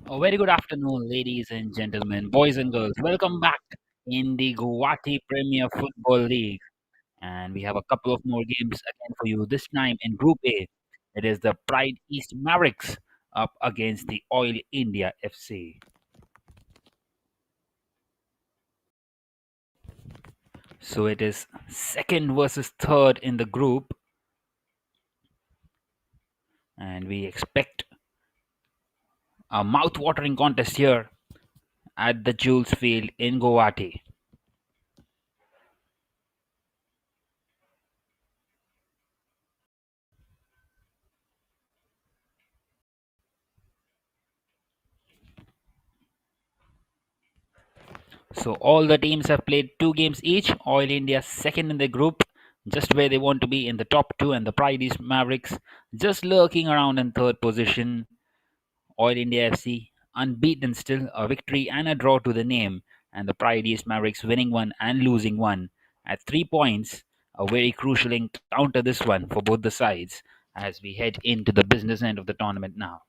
A very good afternoon, ladies and gentlemen, boys and girls. Welcome back in the Guwahati Premier Football League. And we have a couple of more games again for you, this time in Group A. It is the Pride East Mavericks up against the Oil India FC. So it is second versus third in the group, and we expect a mouth-watering contest here at the Jules Field in Guwahati. So all the teams have played two games each. Oil India second in the group, just where they want to be in the top two, and the Pride East Mavericks just lurking around in third position. Oil India FC unbeaten still, a victory and a draw to the name, and the Pride East Mavericks winning one and losing one at 3 points. A very crucial encounter this one for both the sides as we head into the business end of the tournament now.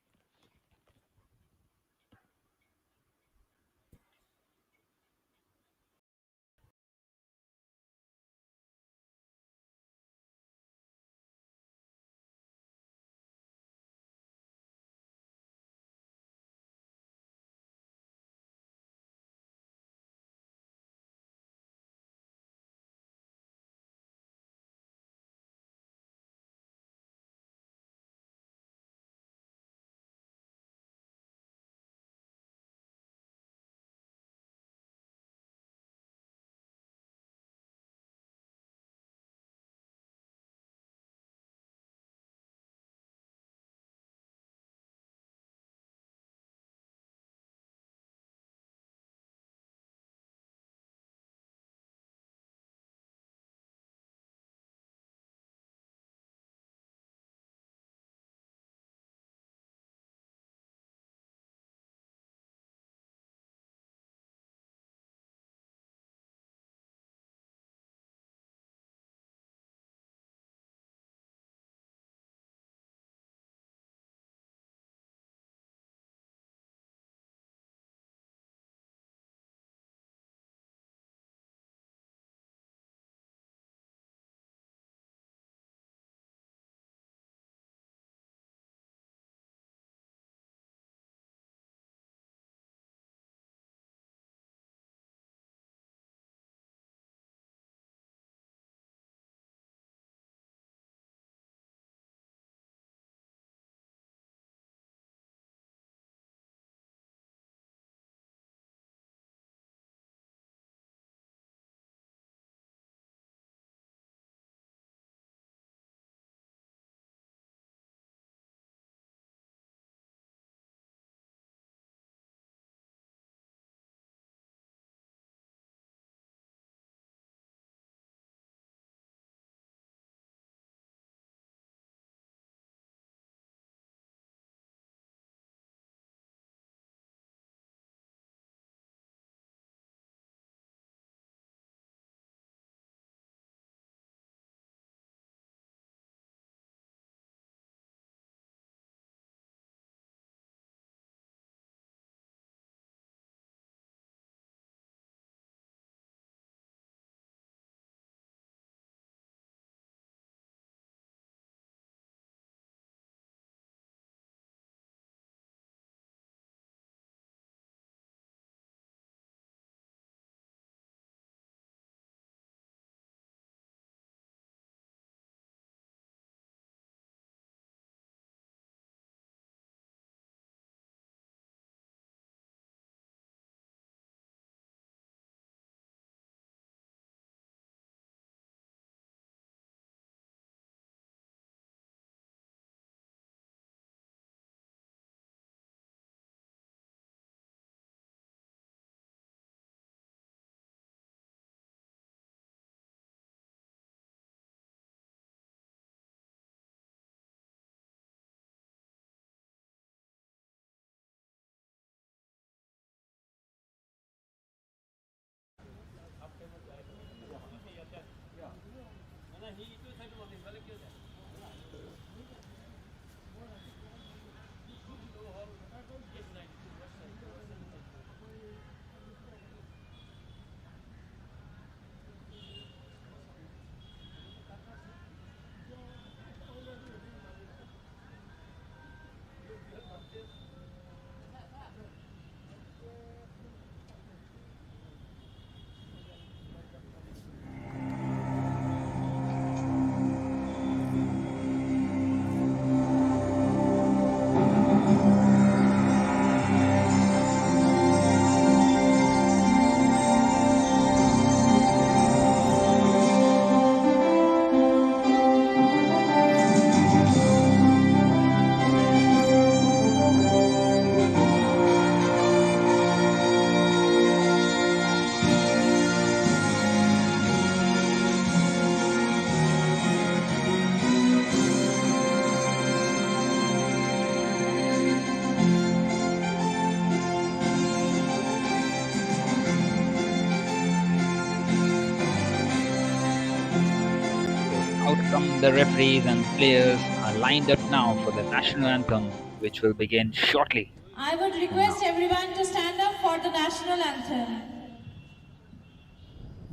Some of the referees and players are lined up now for the national anthem, which will begin shortly I would from request now. everyone to stand up for the national anthem.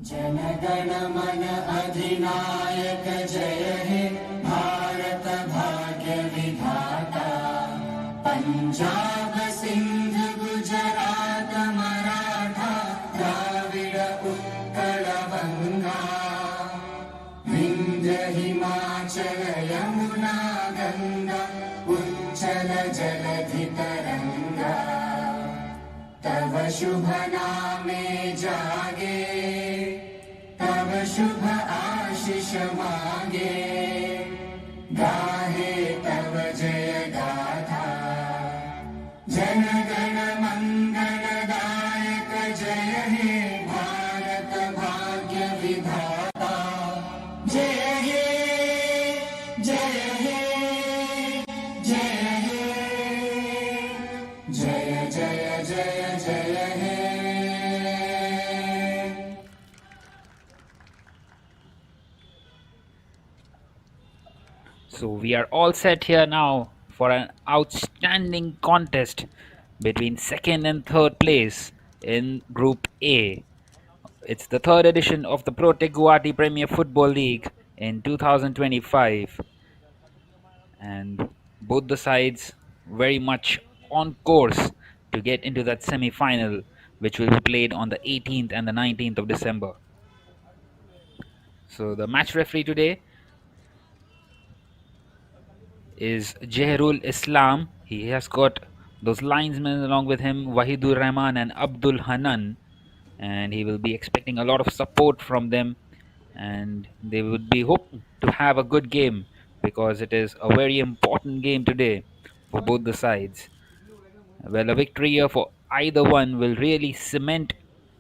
जनगण मन अधिनायक जय हे भारत भाग्य विधाता पंजाब सिंध गुजरात मराठा द्राविड उत्कल बंगा विंध्य हिमाचल यमुना गंगा उच्चल जलधि तरंगा तव शुभ नामे जागे तव शुभ आशीष मांगे गाहे तव जय गाथा जन गण मंगल दायक जय हे भारत भाग्य विधाता जय हे जय हे जय हे जय जय जय जय हे So we are all set here now for an outstanding contest between second and third place in Group A. It's the third edition of the Protec Guwahati Premier Football League in 2025, and both the sides very much on course to get into that semi-final, which will be played on the 18th and the 19th of December. So the match referee today is Jeherul Islam. He has got those linesmen along with him, Wahidur Rahman and Abdul Hanan, and he will be expecting a lot of support from them, and they would be hoping to have a good game because it is a very important game today for both the sides. Well, a victory here for either one will really cement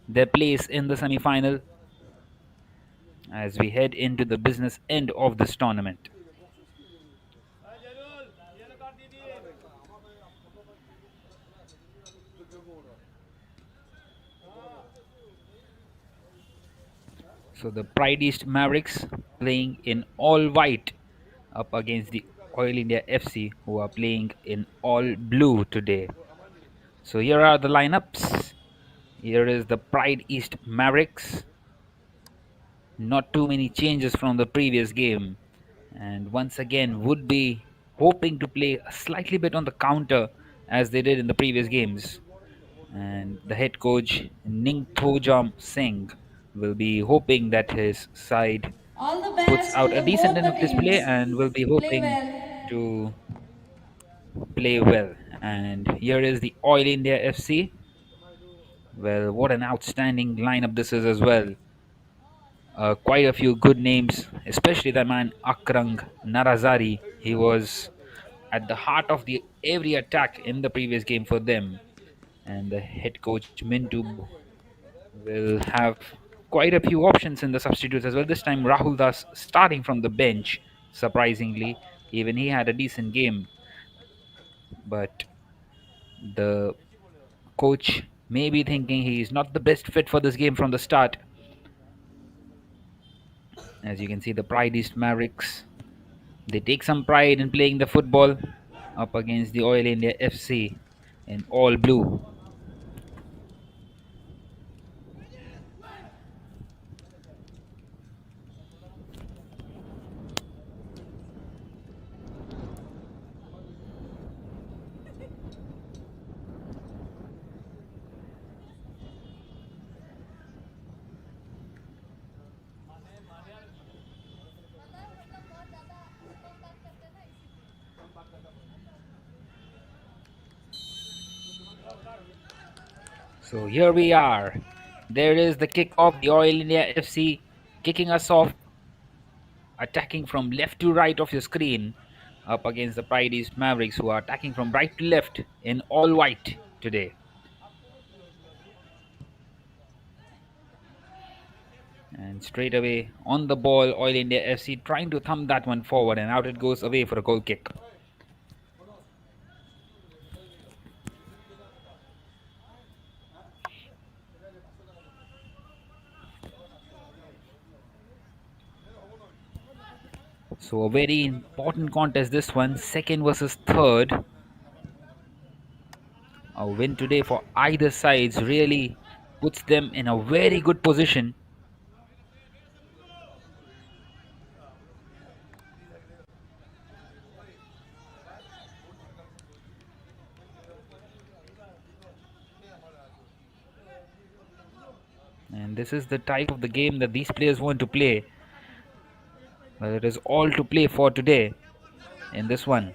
their place in the semi final as we head into the business end of this tournament. So the Pride East Mavericks playing in all white up against the Oil India FC, who are playing in all blue today. So here are the lineups. Here is the Pride East Mavericks. Not too many changes from the previous game, and once again would be hoping to play a slightly bit on the counter as they did in the previous games. And the head coach Ningthojam Singh will be hoping that his side All the puts best to out a the decent both the enough display teams. and will be Play hoping well. to play well. And here is the Oil India FC. Well, what an outstanding lineup this is as well. Quite a few good names, especially the man Akrang Narazari. He was at the heart of the every attack in the previous game for them. And the head coach Mintu will have quite a few options in the substitutes as well. This time, Rahul Das starting from the bench. Surprisingly, even he had a decent game, but the coach may be thinking he is not the best fit for this game from the start. As you can see, the Pride East Mavericks, they take some pride in playing the football up against the Oil India FC in all blue. So here we are. There is the kick-off. The Oil India FC kicking us off, attacking from left to right of your screen, up against the Pride East Mavericks, who are attacking from right to left in all white today. And straight away on the ball, Oil India FC trying to thumb that one forward, and out it goes away for a goal kick. So a very important contest this one, second versus third. A win today for either sides really puts them in a very good position. And this is the type of the game that these players want to play. Well, it is all to play for today in this one.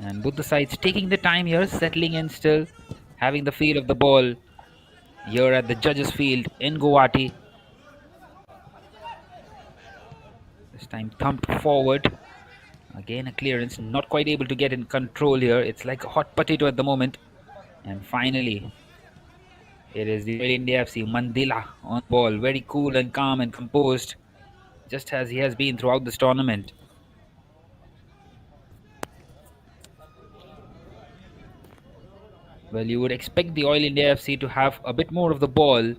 And both the sides taking the time here, settling in still, having the feel of the ball here at the judges' field in Guwahati. This time thumped forward. Again a clearance, not quite able to get in control here. It's like a hot potato at the moment. And finally, it is the Oil India FC Mandila on ball. Very cool and calm and composed, just as he has been throughout this tournament. Well, you would expect the Oil India FC to have a bit more of the ball,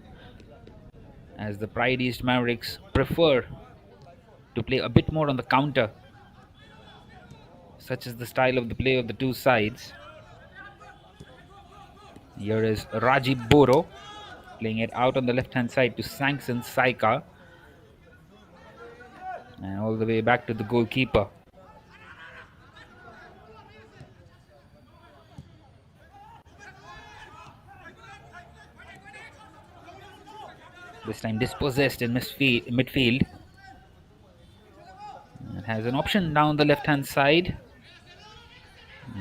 as the Pride East Mavericks prefer to play a bit more on the counter. Such is the style of the play of the two sides. Here is Rajiv Boro playing it out on the left hand side to sanction Saika. And all the way back to the goalkeeper. This time dispossessed in midfield. It has an option down the left hand side.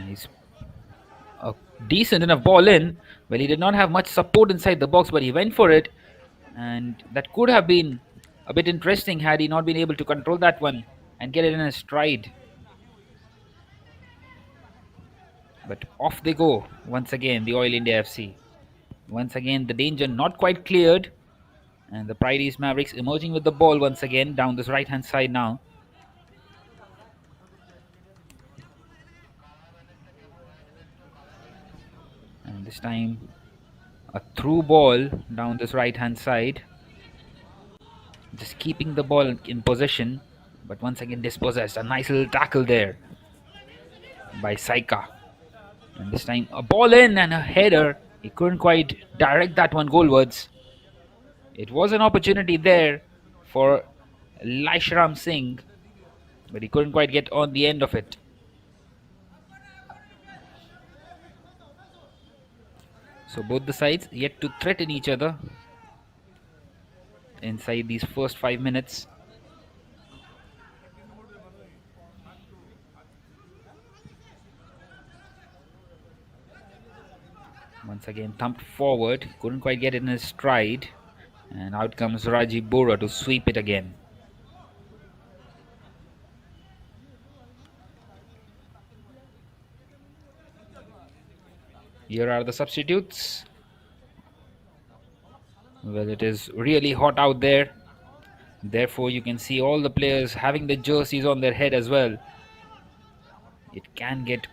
He's a decent enough ball in. Well, he did not have much support inside the box, but he went for it. And that could have been a bit interesting had he not been able to control that one and get it in his stride. But off they go once again, the Oil India FC. Once again, the danger not quite cleared. And the Pride East Mavericks emerging with the ball once again down this right hand side now. And this time a through ball down this right hand side. Just keeping the ball in possession, but once again dispossessed. A nice little tackle there by Saika. And this time a ball in and a header. He couldn't quite direct that one goalwards. It was an opportunity there for Laishram Singh, but he couldn't quite get on the end of it. So both the sides yet to threaten each other inside these first 5 minutes. Once again thumped forward, couldn't quite get it in his stride, and out comes Rajiv Bora to sweep it again. Here are the substitutes. Well, it is really hot out there. Therefore, you can see all the players having the jerseys on their head as well. It can get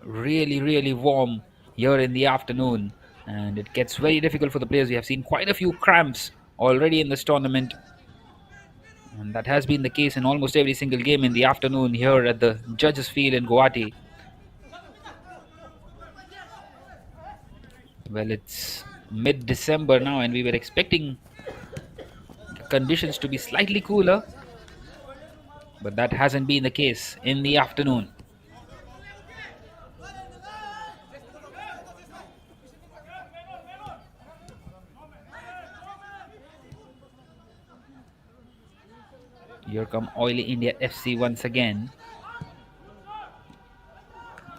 really, really warm here in the afternoon, and it gets very difficult for the players. We have seen quite a few cramps already in this tournament, and that has been the case in almost every single game in the afternoon here at the Judges Field in Guwahati. Well, it's mid-December now, and we were expecting conditions to be slightly cooler, but that hasn't been the case in the afternoon. Here come Oil India FC once again.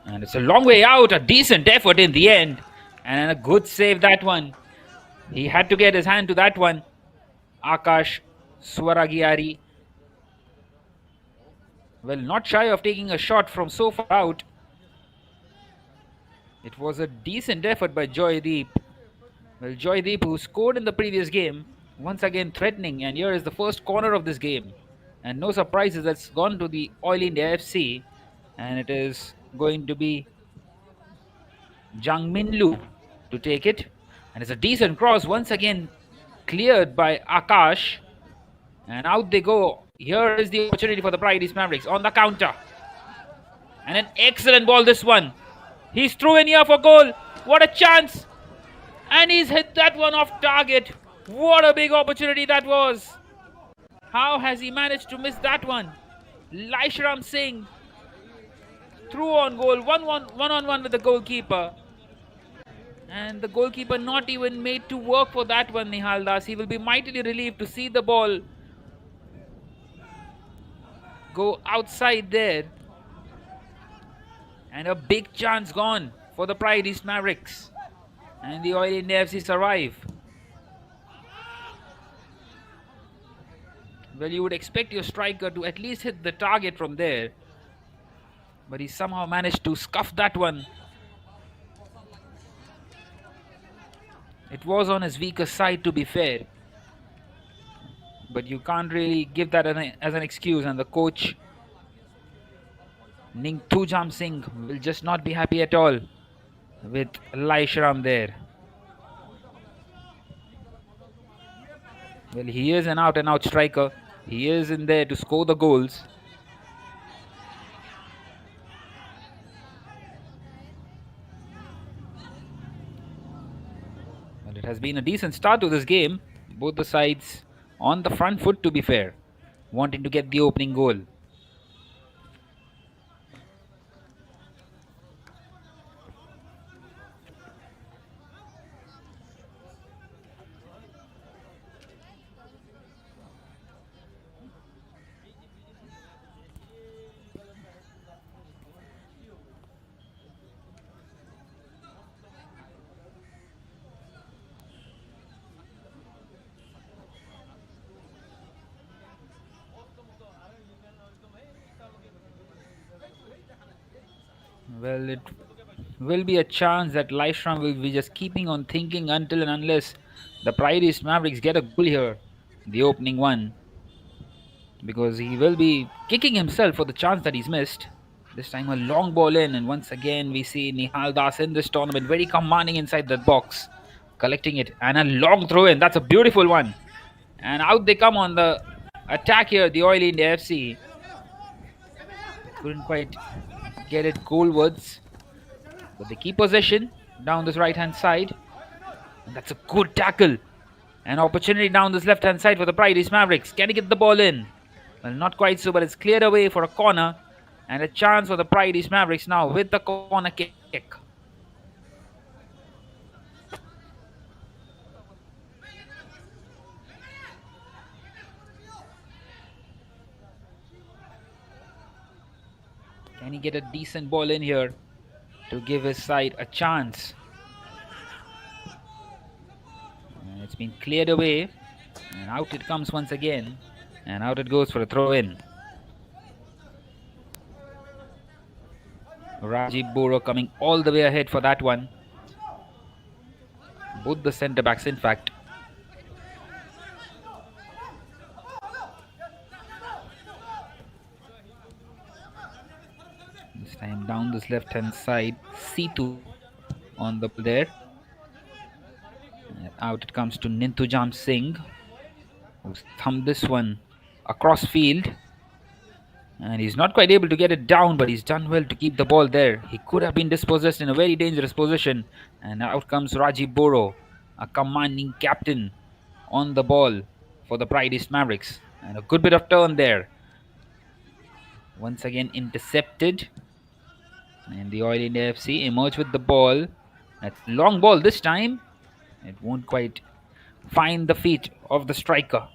And it's a long way out, a decent effort in the end, and a good save that one. He had to get his hand to that one. Akash Swaragiari. Well, not shy of taking a shot from so far out. It was a decent effort by Joydeep. Well, Joydeep, who scored in the previous game, once again threatening, and here is the first corner of this game. And no surprises, that's gone to the Oil India FC, and it is going to be Jang Min Lu to take it. And it's a decent cross once again. cleared by Akash. And out they go. Here is the opportunity for the Pride East Mavericks on the counter. And an excellent ball, this one. He's through in here for goal. What a chance. And he's hit that one off target. What a big opportunity that was. How has he managed to miss that one? Laishram Singh through on goal. One on one with the goalkeeper. And the goalkeeper not even made to work for that one, Nihal Das. He will be mightily relieved to see the ball go outside there. And a big chance gone for the Pride East Mavericks. And the Oil India FC survive. Well, you would expect your striker to at least hit the target from there. But he somehow managed to scuff that one. It was on his weaker side, to be fair. But you can't really give that as an excuse. And the coach, Ningthujam Singh, will just not be happy at all with Laishram there. Well, he is an out-and-out striker. He is in there to score the goals. Well, it has been a decent start to this game. Both the sides on the front foot, to be fair, wanting to get the opening goal. Well, it will be a chance that Laishram will be just keeping on thinking until and unless the Pride East Mavericks get a goal here, the opening one, because he will be kicking himself for the chance that he's missed. This time a long ball in, and once again we see Nihal Das in this tournament very commanding inside that box, collecting it, and a long throw in. That's a beautiful one. And out they come on the attack here, the Oil India FC. Couldn't quite get it goalwards, but they keep possession down this right hand side. And that's a good tackle. An opportunity down this left hand side for the Pride East Mavericks. Can he get the ball in? Well, not quite so, but it's cleared away for a corner. And a chance for the Pride East Mavericks now with the corner kick. Can he get a decent ball in here to give his side a chance? And it's been cleared away. And out it comes once again. And out it goes for a throw in. Rajiv Boro coming all the way ahead for that one. Both the centre backs, in fact. This time down this left hand side, Situ on the there. And out it comes to Ningthujam Singh, who's thumped this one across field. And he's not quite able to get it down, but he's done well to keep the ball there. He could have been dispossessed in a very dangerous position. And out comes Rajiv Boro, a commanding captain on the ball for the Pride East Mavericks. And a good bit of turn there. Once again intercepted. And the Oil India FC emerge with the ball. That long ball this time. It won't quite find the feet of the striker.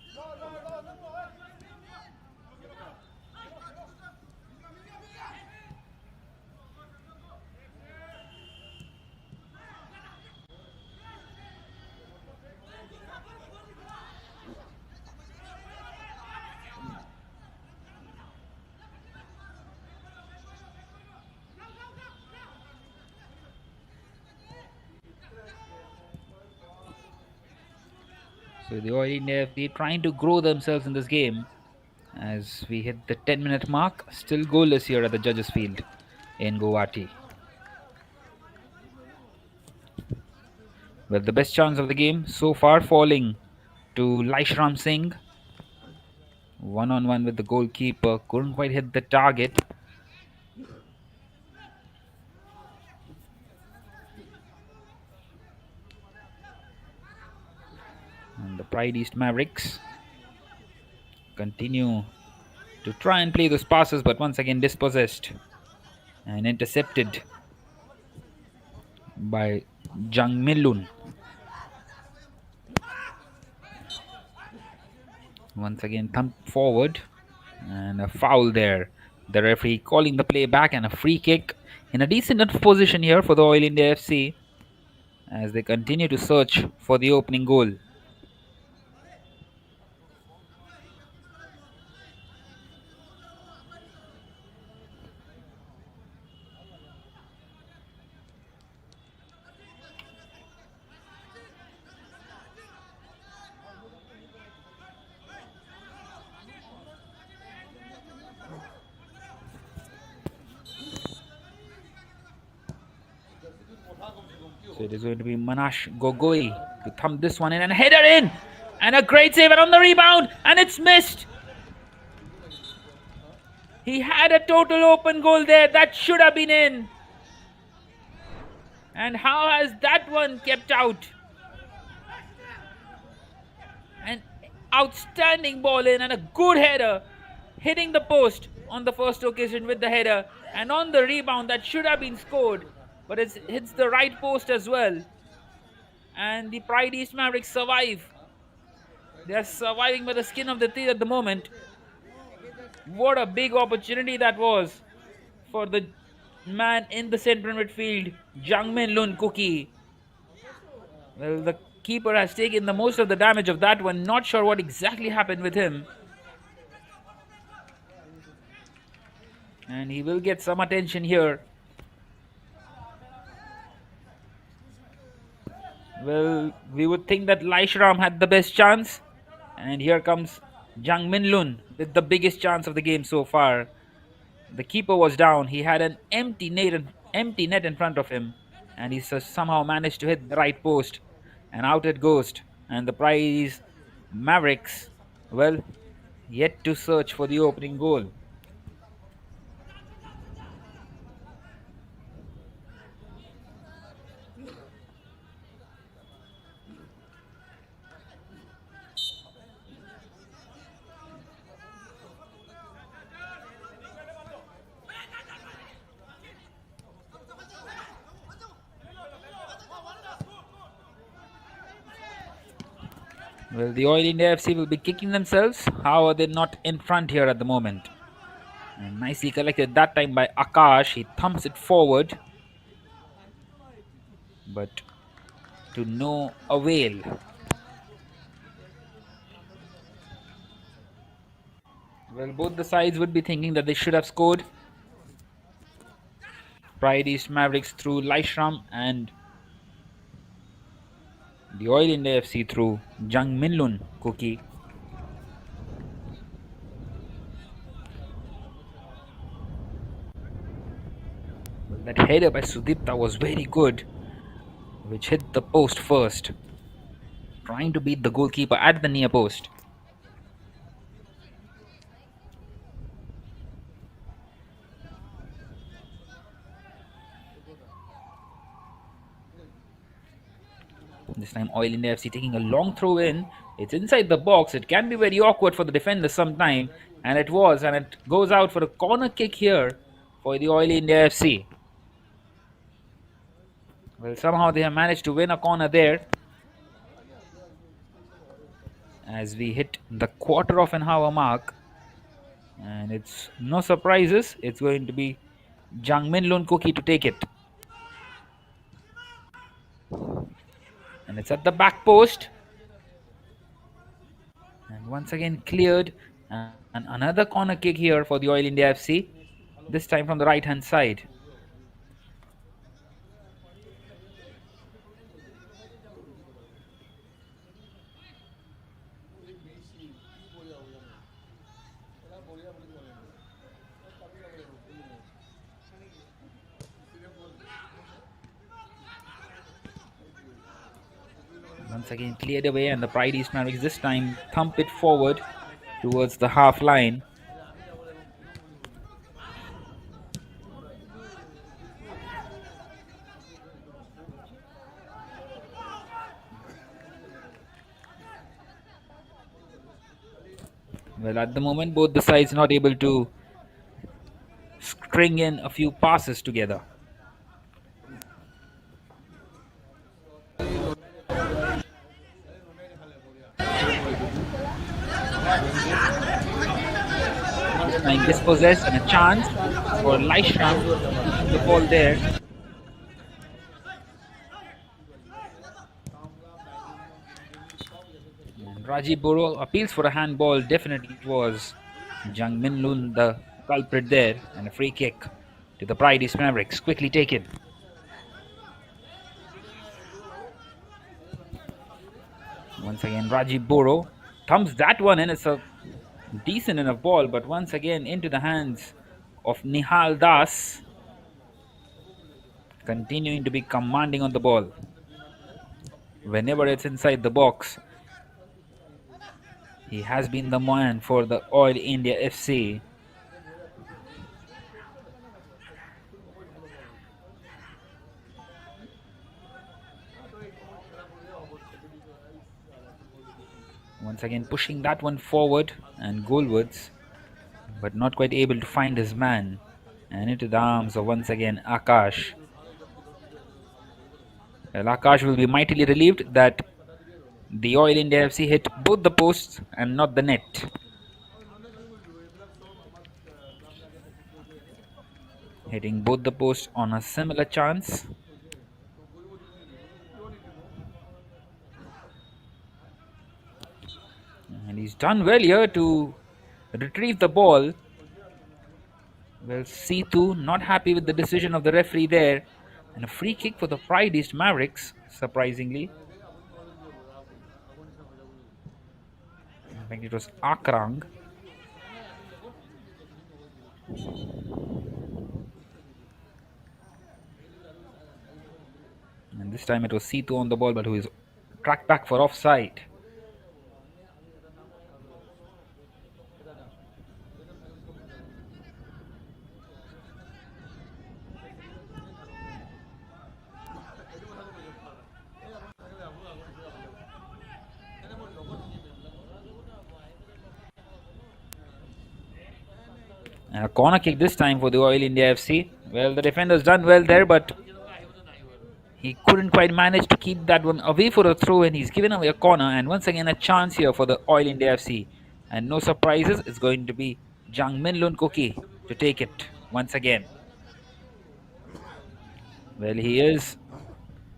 So the Oil India FC trying to grow themselves in this game as we hit the 10-minute mark. Still goalless here at the judges' field in Guwahati. Well, the best chance of the game so far falling to Laishram Singh. One on one with the goalkeeper. Couldn't quite hit the target. And the Pride East Mavericks continue to try and play those passes, but once again dispossessed and intercepted by Jang Milun. Once again thumped forward and a foul there. The referee calling the play back and a free kick in a decent enough position here for the Oil India FC as they continue to search for the opening goal. So it is going to be Manash Gogoi to thump this one in and header in! And a great save and on the rebound and it's missed! He had a total open goal there that should have been in. And how has that one kept out? An outstanding ball in and a good header, hitting the post on the first occasion with the header, and on the rebound that should have been scored, but it hits the right post as well. And the Pride East Mavericks survive. They are surviving by the skin of their teeth at the moment. What a big opportunity that was for the man in the central midfield, Jangmin Lun Cookie. Well, the keeper has taken the most of the damage of that one. Not sure what exactly happened with him. And he will get some attention here. Well, we would think that Laishram had the best chance. And here comes Jang Min Lun with the biggest chance of the game so far. The keeper was down. He had an empty net in front of him. And he somehow managed to hit the right post. And out it goes. And the prize Mavericks, well, yet to search for the opening goal. Well, the Oil India FC will be kicking themselves. How are they not in front here at the moment? And nicely collected that time by Akash. He thumps it forward. But to no avail. Well, both the sides would be thinking that they should have scored. Pride East Mavericks through Laishram and the Oil India FC through Jang Minlun Cookie. Well, that header by Sudipta was very good, which hit the post first, trying to beat the goalkeeper at the near post. This time Oil India FC taking a long throw in. It's inside the box. It can be very awkward for the defender sometime. And it was. And it goes out for a corner kick here for the Oil India FC. Well, somehow they have managed to win a corner there. As we hit the quarter of an hour mark. And it's no surprises. It's going to be Jangmin Lun Cookie to take it. And it's at the back post. And once again cleared. And another corner kick here for the Oil India FC. This time from the right hand side. Once again cleared away, and the Pride East Mavericks this time thump it forward towards the half line. Well, at the moment, both the sides not able to string in a few passes together. This time dispossessed and a chance for Lyshtram to keep the ball there. And Rajiv Boro appeals for a handball. Definitely it was Jang Min Lun the culprit there, and a free kick to the Pride East Mavericks quickly taken. Once again Rajiv Boro thumbs that one in. It's a decent enough ball, but once again into the hands of Nihal Das, continuing to be commanding on the ball. Whenever it's inside the box, he has been the man for the Oil India FC. Once again pushing that one forward and goalwards, but not quite able to find his man, and into the arms of once again Akash. Well, Akash will be mightily relieved that the Oil India FC hit both the posts and not the net. Hitting both the posts on a similar chance. And he's done well here to retrieve the ball. Well, Situ not happy with the decision of the referee there. And a free kick for the Pride East Mavericks, surprisingly. I think it was Akrang. And this time it was Situ on the ball, but who is tracked back for offside. And a corner kick this time for the Oil India FC. Well, the defender's done well there, but he couldn't quite manage to keep that one away for a throw, and he's given away a corner. And once again, a chance here for the Oil India FC. And no surprises, it's going to be Jang Min Lun Koki to take it once again. Well, he is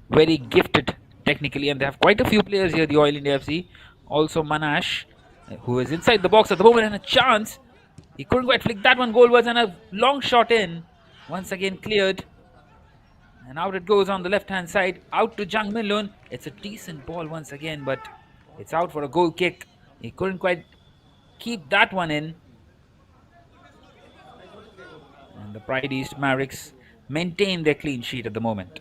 very gifted technically, and they have quite a few players here, the Oil India FC. Also, Manash, who is inside the box at the moment, and a chance. He couldn't quite flick that one goalwards, and a long shot in. Once again cleared. And out it goes on the left-hand side. Out to Jang Min Lun. It's a decent ball once again, but it's out for a goal kick. He couldn't quite keep that one in. And the Pride East Mavericks maintain their clean sheet at the moment.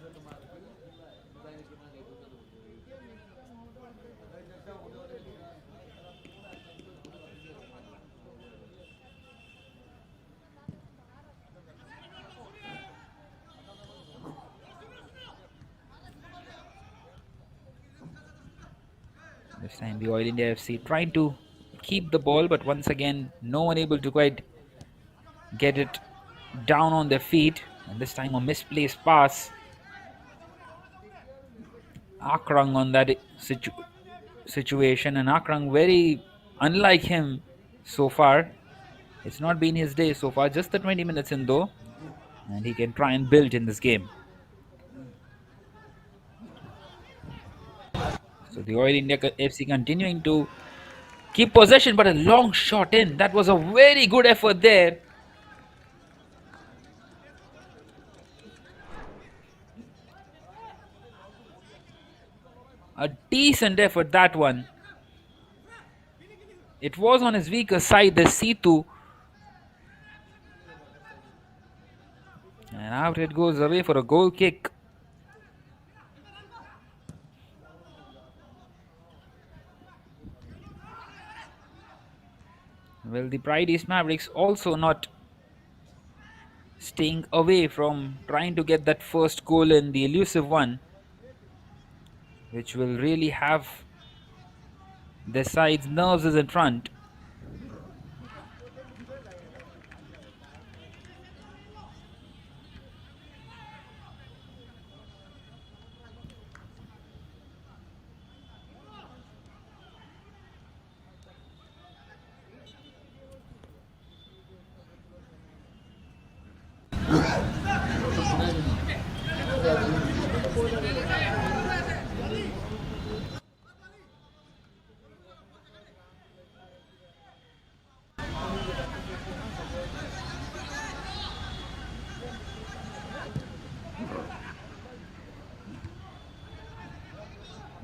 This time the Oil India FC trying to keep the ball, but once again no one able to quite get it down on their feet. And this time a misplaced pass. Akrang on that situation, and Akrang very unlike him so far. It's not been his day so far, just the 20 minutes in though, and he can try and build in this game. So the Oil India FC continuing to keep possession, but a long shot in. That was a very good effort there. A decent effort, that one. It was on his weaker side, the Situ. And out it goes away for a goal kick. Well, the Pride East Mavericks also not staying away from trying to get that first goal in, the elusive one, which will really have their side's nerves is in front.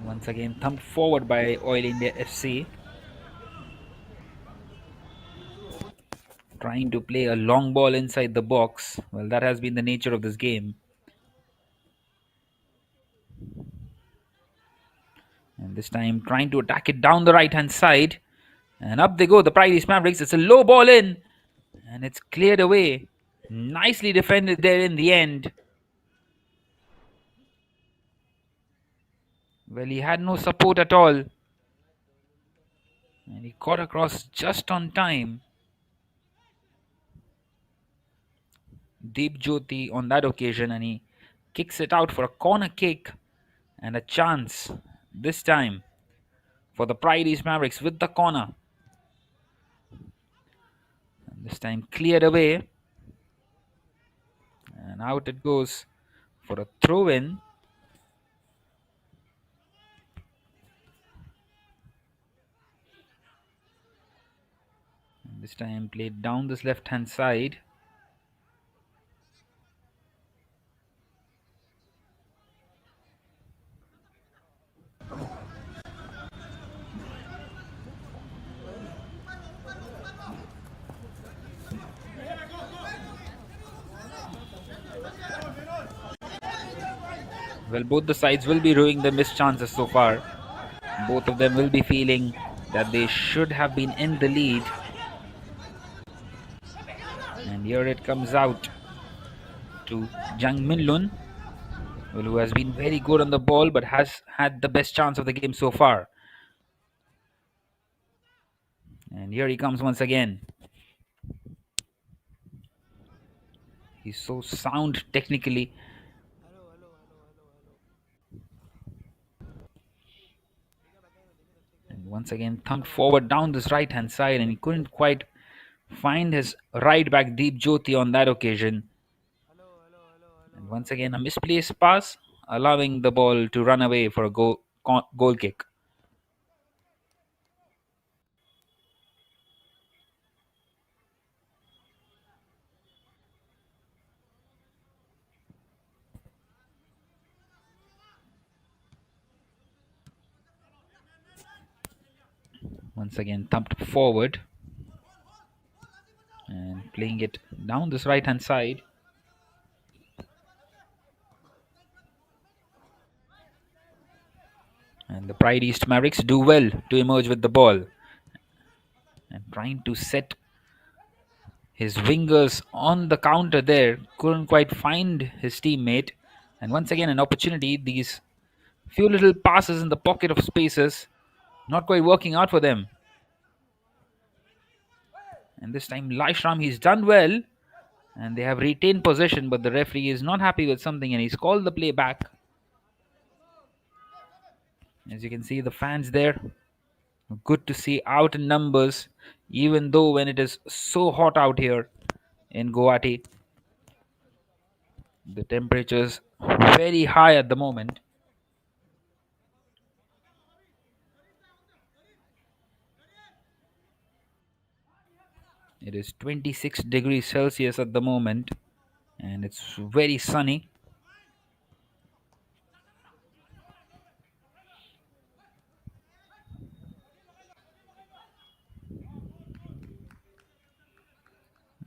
Once again, thumped forward by Oil India FC, trying to play a long ball inside the box. Well, that has been the nature of this game. And this time, trying to attack it down the right hand side. And up they go, the Pride East Mavericks. It's a low ball in, and it's cleared away. Nicely defended there in the end. Well, he had no support at all. And he got across just on time. Deep Jyoti on that occasion, and he kicks it out for a corner kick and a chance this time for the Pride East Mavericks with the corner. And this time cleared away, and out it goes for a throw in. And this time played down this left hand side. Well, both the sides will be ruining their missed chances so far. Both of them will be feeling that they should have been in the lead. And here it comes out to Jang Minlun, well, who has been very good on the ball but has had the best chance of the game so far. And here he comes once again. He's so sound technically. And once again thumped forward down this right hand side, and he couldn't quite find his right back Deep Jyoti on that occasion. And once again a misplaced pass, allowing the ball to run away for a goal kick. Once again thumped forward and playing it down this right hand side. And the Pride East Mavericks do well to emerge with the ball and trying to set his wingers on the counter there. Couldn't quite find his teammate. And once again an opportunity. These few little passes in the pocket of spaces not quite working out for them. And this time Laishram, he's done well. And they have retained possession, but the referee is not happy with something and he's called the play back. As you can see, the fans there, good to see out in numbers, even though when it is so hot out here in Guwahati. The temperature's very high at the moment. It is 26 degrees Celsius at the moment, and it's very sunny.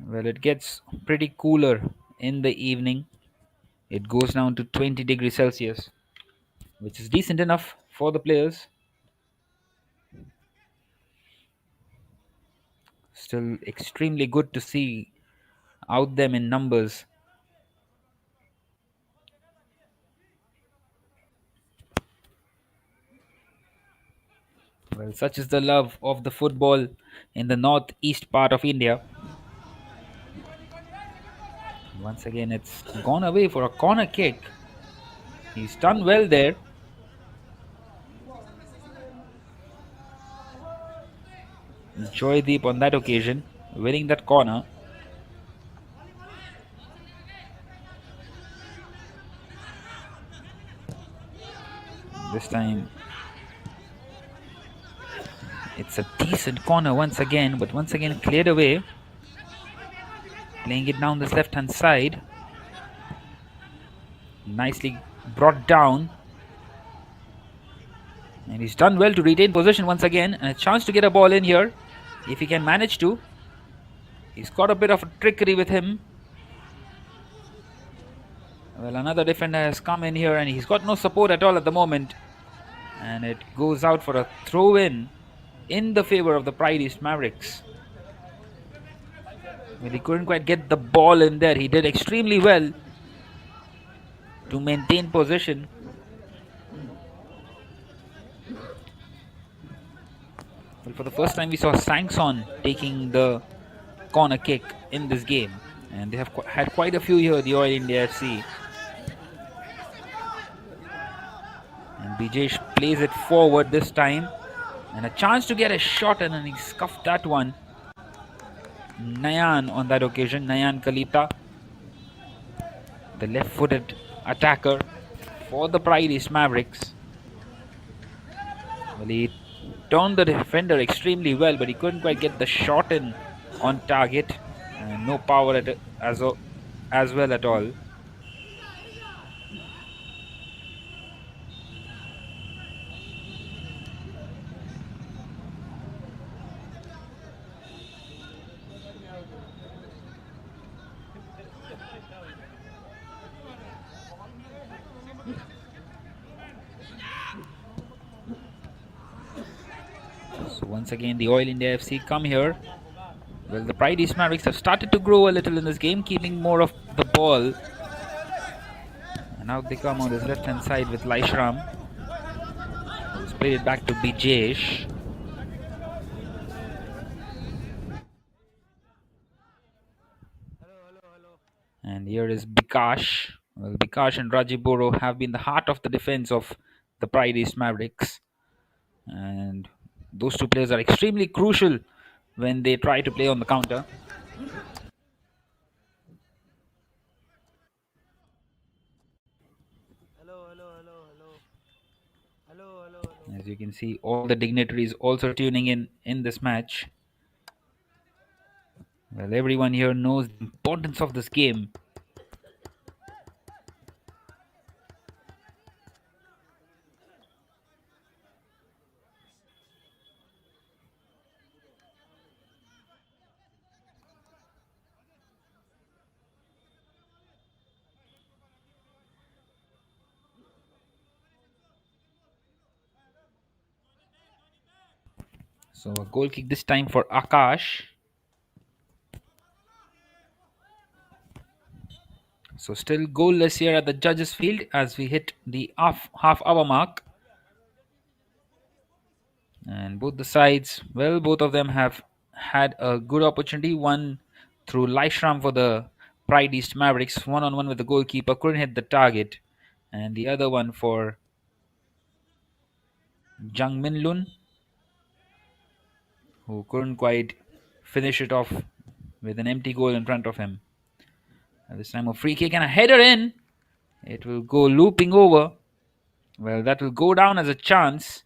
Well, it gets pretty cooler in the evening. It goes down to 20 degrees Celsius, which is decent enough for the players. Still extremely good to see out them in numbers. Well, such is the love of the football in the northeast part of India. Once again, it's gone away for a corner kick. He's done well there. Joydeep on that occasion, winning that corner. This time, it's a decent corner once again, but once again cleared away. Playing it down this left hand side. Nicely brought down. And he's done well to retain possession once again. And a chance to get a ball in here. If he can manage to. He's got a bit of a trickery with him. Well, another defender has come in here and he's got no support at all at the moment. And it goes out for a throw in the favor of the Pride East Mavericks. Well, he couldn't quite get the ball in there. He did extremely well to maintain possession. Well, for the first time, we saw Sangson taking the corner kick in this game. And they have had quite a few here, the Oil India FC. And Bijesh plays it forward this time. And a chance to get a shot, and then he scuffed that one. Nayan on that occasion, Nayan Kalita, the left-footed attacker for the Pride East Mavericks. Well, he turned the defender extremely well, but he couldn't quite get the shot in on target. And no power as well at all. So once again, the Oil India FC come here. Well, the Pride East Mavericks have started to grow a little in this game, keeping more of the ball. And now they come on this left-hand side with Laishram. He's played it back to Bijesh. And here is Bikash. Well, Bikash and Rajiv Boro have been the heart of the defense of the Pride East Mavericks. And those two players are extremely crucial when they try to play on the counter. As you can see, all the dignitaries also tuning in this match. Well, everyone here knows the importance of this game. So a goal kick this time for Akash. So still goalless here at the judges' field as we hit the half hour mark. And both the sides, well, both of them have had a good opportunity. One through Laishram for the Pride East Mavericks, one-on-one with the goalkeeper, couldn't hit the target. And the other one for Jang Min Lun, who couldn't quite finish it off with an empty goal in front of him. And this time a free kick and a header in. It will go looping over. Well, that will go down as a chance.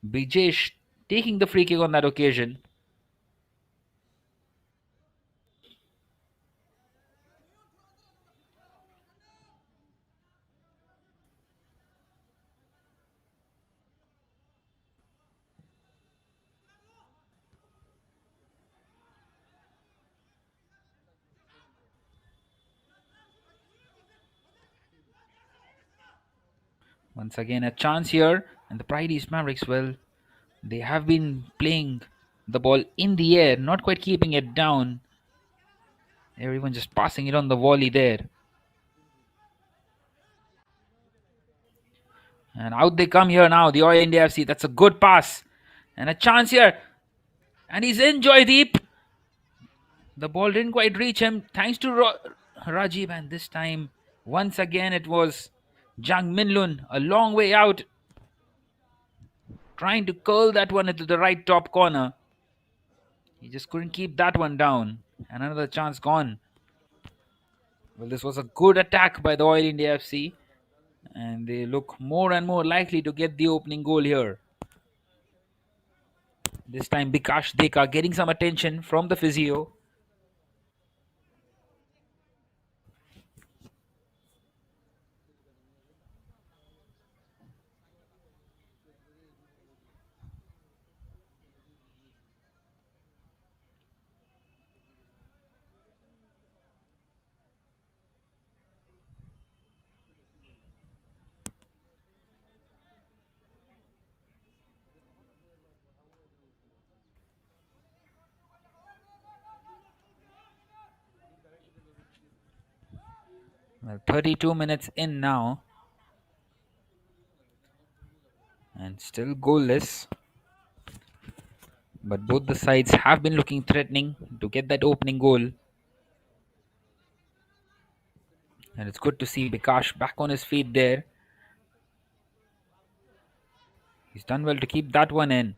Bijesh taking the free kick on that occasion. Once again, a chance here. And the Pride East Mavericks, well, they have been playing The ball in the air, not quite keeping it down. Everyone just passing it on the volley there. And out they come here now, the Oil India FC. That's a good pass. And a chance here. And he's in, Joydeep. The ball didn't quite reach him. Thanks to Rajiv. And this time, once again, it was Jang Minlun. A long way out. Trying to curl that one into the right top corner. He just couldn't keep that one down. And another chance gone. Well, this was a good attack by the Oil India FC. And they look more and more likely to get the opening goal here. This time, Bikash Deka getting some attention from the physio. Well, 32 minutes in now. And still goalless. But both the sides have been looking threatening to get that opening goal. And it's good to see Bikash back on his feet there. He's done well to keep that one in.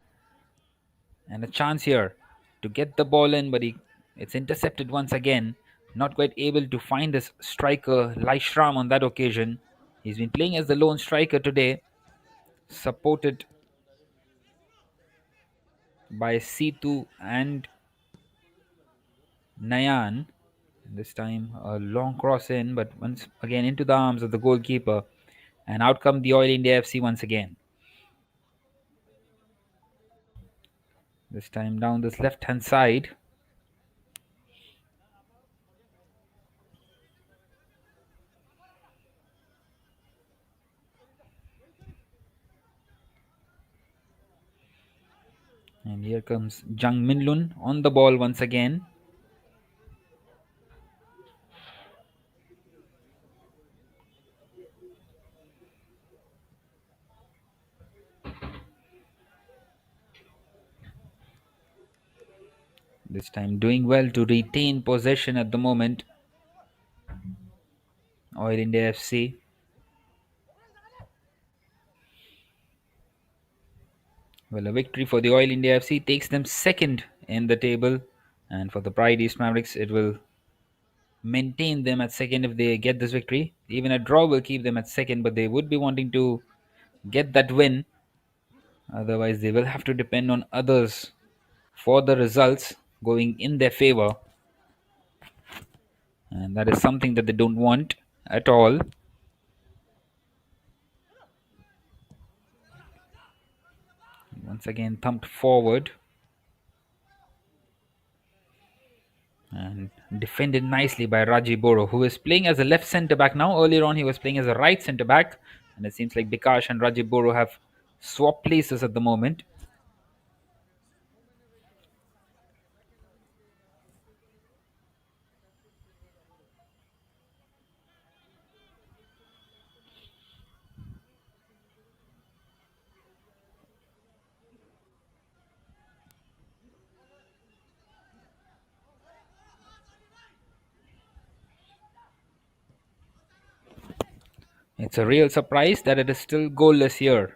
And a chance here to get the ball in, but it's intercepted once again. Not quite able to find his striker, Laishram, on that occasion. He's been playing as the lone striker today, supported by Situ and Nayan. This time a long cross in, but once again into the arms of the goalkeeper. And out come the Oil India FC once again. This time down this left hand side. And here comes Jang Minlun on the ball once again. This time doing well to retain possession at the moment. Oil India FC. Well, a victory for the Oil India FC takes them second in the table. And for the Pride East Mavericks, it will maintain them at second if they get this victory. Even a draw will keep them at second, but they would be wanting to get that win. Otherwise, they will have to depend on others for the results going in their favor. And that is something that they don't want at all. Once again, thumped forward. And defended nicely by Raji Boro, who is playing as a left centre back now. Earlier on, he was playing as a right centre back. And it seems like Bikash and Raji Boro have swapped places at the moment. It's a real surprise that it is still goalless here.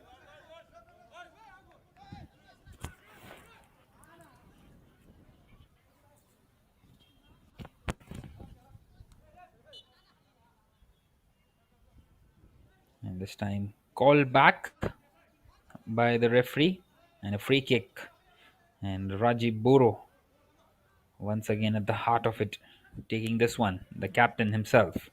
And this time, call back by the referee and a free kick. And Raji Boro once again at the heart of it, taking this one, the captain himself.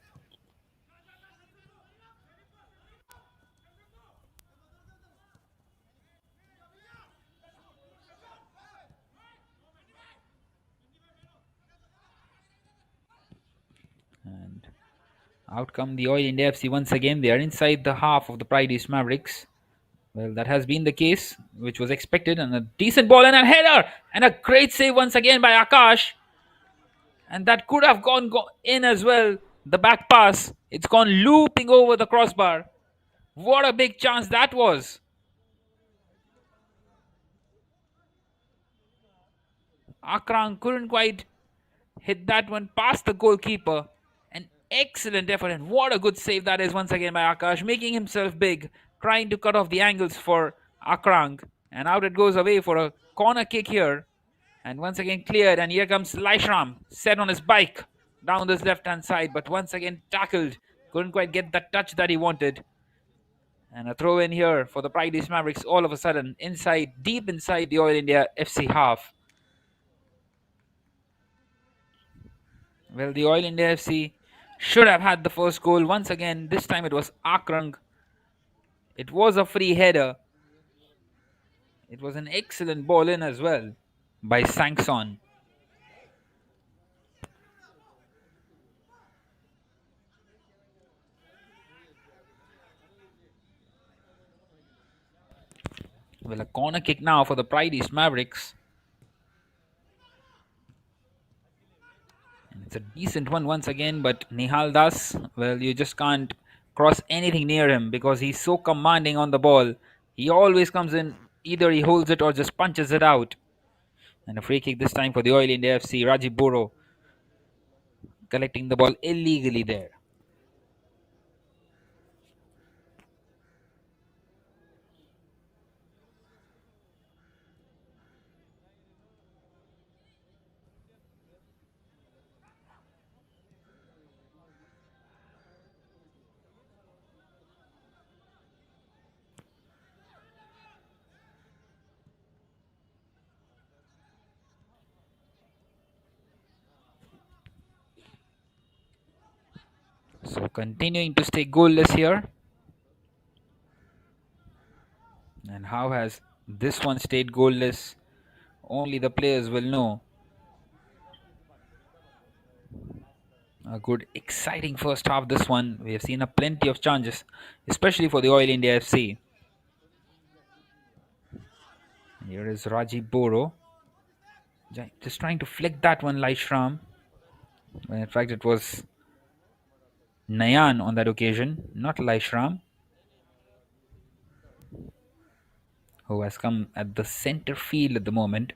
And out come the Oil India FC once again. They are inside the half of the Pride East Mavericks. Well, that has been the case, which was expected, and a decent ball and a header and a great save once again by Akash. And that could have gone in as well. The back pass, it's gone looping over the crossbar. What a big chance that was. Akrang couldn't quite hit that one past the goalkeeper. An excellent effort, and what a good save that is once again by Akash, making himself big, trying to cut off the angles for Akrang. And out it goes away for a corner kick here. And once again cleared, and here comes Laishram, set on his bike down this left hand side, but once again tackled. Couldn't quite get that touch that he wanted. And a throw in here for the Pride East Mavericks all of a sudden, inside, deep inside the Oil India FC half. Well, the Oil India FC should have had the first goal once again. This time it was Akrang. It was a free header. It was an excellent ball in as well by Sankson. Well, a corner kick now for the Pride East Mavericks. And it's a decent one once again, but Nihal Das, well, you just can't cross anything near him because he's so commanding on the ball. He always comes in, either he holds it or just punches it out. And a free kick this time for the Oil India FC. Rajiv Boro collecting the ball illegally there. So continuing to stay goalless here. And how has this one stayed goalless? Only the players will know. A good, exciting first half this one. We have seen a plenty of chances, especially for the Oil India FC. Here is Rajiv Boro. Just trying to flick that one, Laishram. When in fact it was Nayan on that occasion, not Laishram, who has come at the center field at the moment.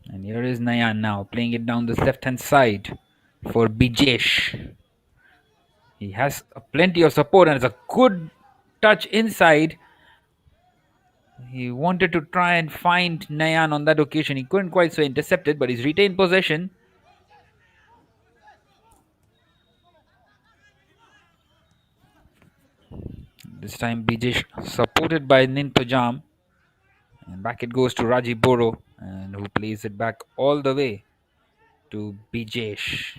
And here is Nayan now playing it down this left hand side for Bijesh. He has plenty of support and it's a good touch inside. He wanted to try and find Nayan on that occasion. He couldn't quite, so intercepted, but he's retained possession. This time Bijesh supported by Nintojam. And back it goes to Rajiv Boro, and who plays it back all the way to Bijesh.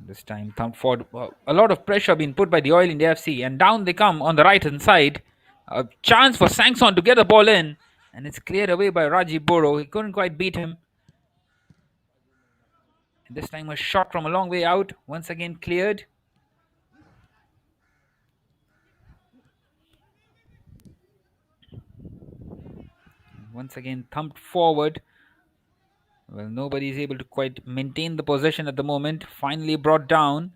This time thumped forward. A lot of pressure being put by the Oil India FC, and down they come on the right hand side. A chance for Sankson to get the ball in, and it's cleared away by Rajiv Boro. He couldn't quite beat him. And this time a shot from a long way out, once again cleared. Once again thumped forward. Well, nobody is able to quite maintain the possession at the moment. Finally brought down.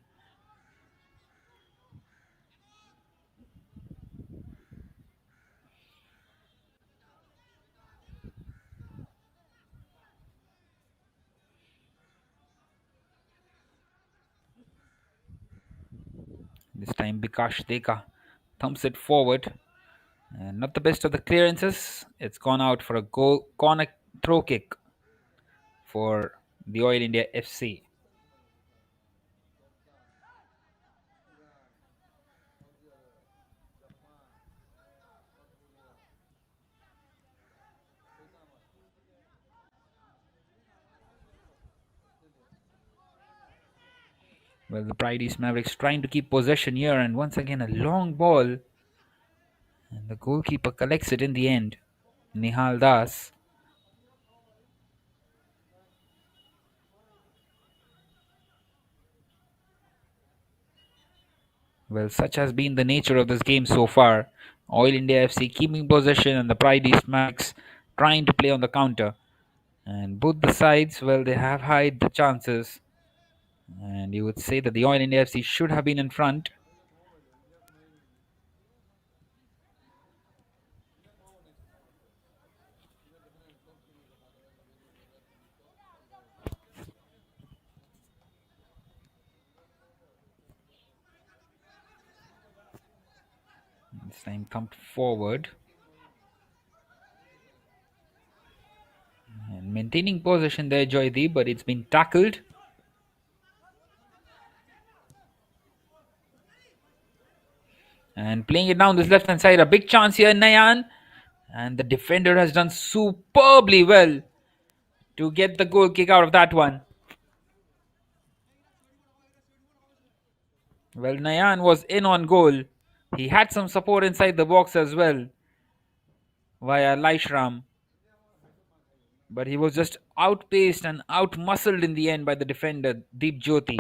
This time Bikash Deka thumps it forward. And not the best of the clearances. It's gone out for a goal corner throw kick for the Oil India FC. Well, the Pride East Mavericks trying to keep possession here, and once again a long ball. And the goalkeeper collects it in the end. Nihal Das. Well, such has been the nature of this game so far. Oil India FC keeping possession and the Pride East Mavericks trying to play on the counter. And both the sides, well, they have hide the chances. And you would say that the Oil India FC should have been in front. This time thumped forward. And maintaining possession there, Joydeep, but it's been tackled. And playing it down this left hand side, a big chance here, Nayan. And the defender has done superbly well to get the goal kick out of that one. Well, Nayan was in on goal. He had some support inside the box as well via Laishram. But he was just outpaced and outmuscled in the end by the defender, Deep Jyoti.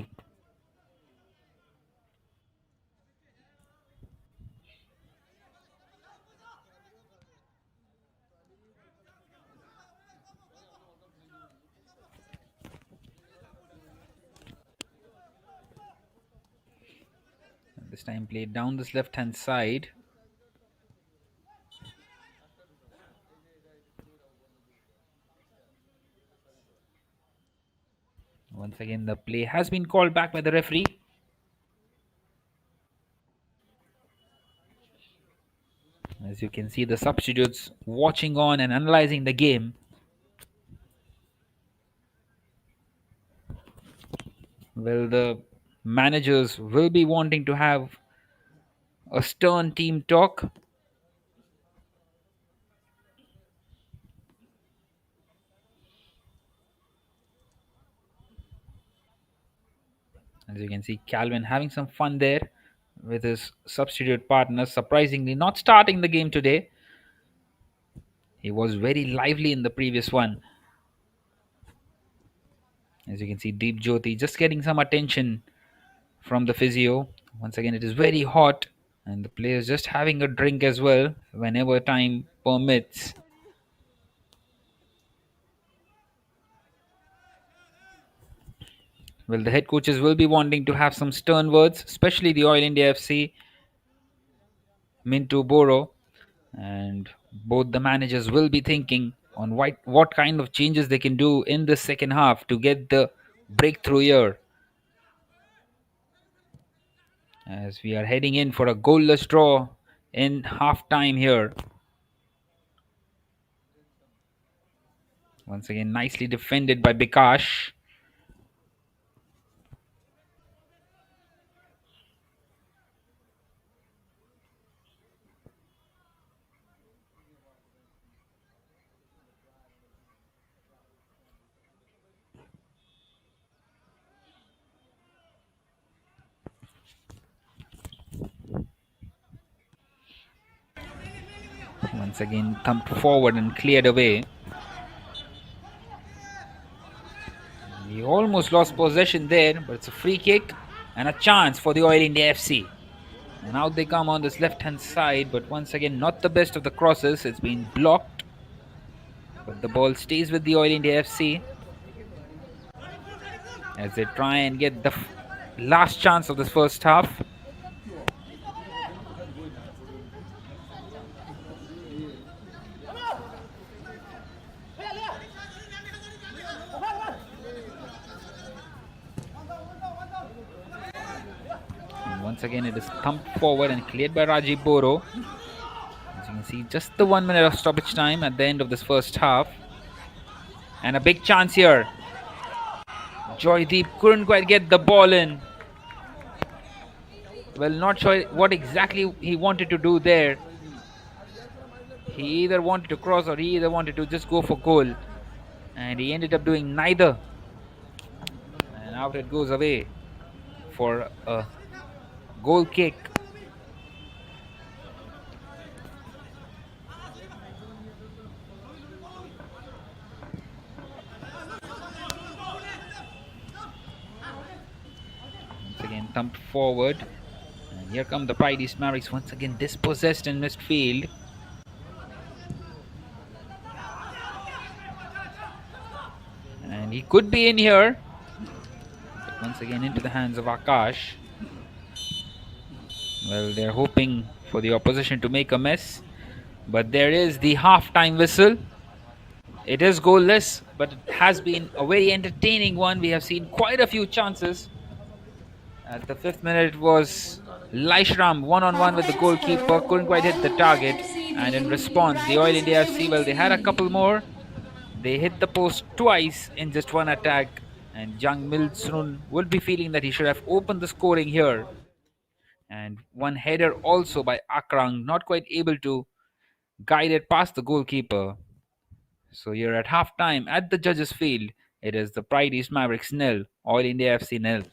This time played down this left hand side. Once again, the play has been called back by the referee. As you can see, the substitutes watching on and analyzing the game. Well, the managers will be wanting to have a stern team talk. As you can see, Calvin having some fun there with his substitute partner, surprisingly not starting the game today. He was very lively in the previous one. As you can see, Deep Jyoti just getting some attention from the physio. Once again, it is very hot, and the players just having a drink as well whenever time permits. Well, the head coaches will be wanting to have some stern words, especially the Oil India FC, Mintu Boro, and both the managers will be thinking on what kind of changes they can do in the second half to get the breakthrough here. As we are heading in for a goalless draw in half time here. Once again, nicely defended by Bikash. Once again, thumped forward and cleared away. We almost lost possession there, but it's a free kick and a chance for the Oil India FC. And out they come on this left-hand side, but once again, not the best of the crosses. It's been blocked, but the ball stays with the Oil India FC as they try and get the last chance of this first half. Once again, it is thumped forward and cleared by Rajiv Boro. As you can see, just the 1 minute of stoppage time at the end of this first half. And a big chance here. Joydeep couldn't quite get the ball in. Well, not sure what exactly he wanted to do there. He either wanted to cross or he either wanted to just go for goal. And he ended up doing neither. And out it goes away for a goal kick. Once again thumped forward, and Here come the Pride East Mavericks once again dispossessed in midfield. And he could be in here. But once again into the hands of Akash. Well, they're hoping for the opposition to make a mess. But there is the half-time whistle. It is goalless, but it has been a very entertaining one. We have seen quite a few chances. At the 5th minute, it was Laishram one-on-one with the goalkeeper. Couldn't quite hit the target. And in response, the Oil India FC, well, they had a couple more. They hit the post twice in just one attack. And young Milsrun will be feeling that he should have opened the scoring here. And one header also by Akrang, not quite able to guide it past the goalkeeper. So you're at half time at the judges' field. It is the Pride East Mavericks nil, Oil India FC nil.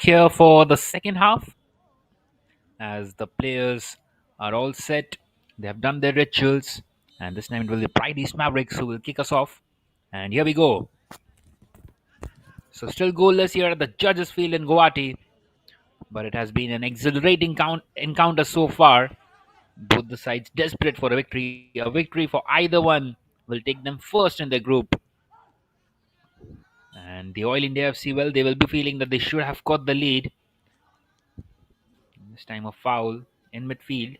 here for the second half as the players are all set. They have done their rituals, and this time it will be Pride East Mavericks who will kick us off. And here we go. So still goalless here at the judges' field in Guwahati, but it has been an exhilarating encounter so far. Both the sides desperate for a victory. A victory for either one will take them first in their group. And the Oil India FC, well, they will be feeling that they should have got the lead. This time a foul in midfield.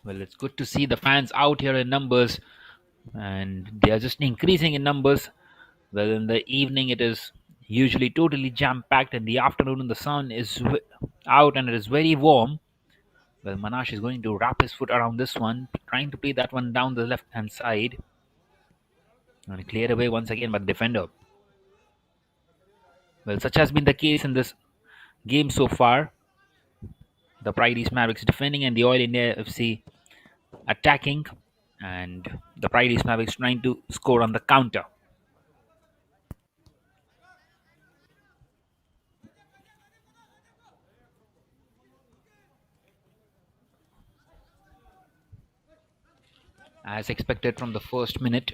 Well, it's good to see the fans out here in numbers, and they are just increasing in numbers. Well, in the evening, it is usually totally jam packed. In the afternoon, the sun is out and it is very warm. Well, Manash is going to wrap his foot around this one, trying to play that one down the left hand side. And cleared away once again by the defender. Well, such has been the case in this game so far. The Pride East Mavericks defending and the Oil India FC attacking, and the Pride East Mavericks trying to score on the counter. As expected from the first minute.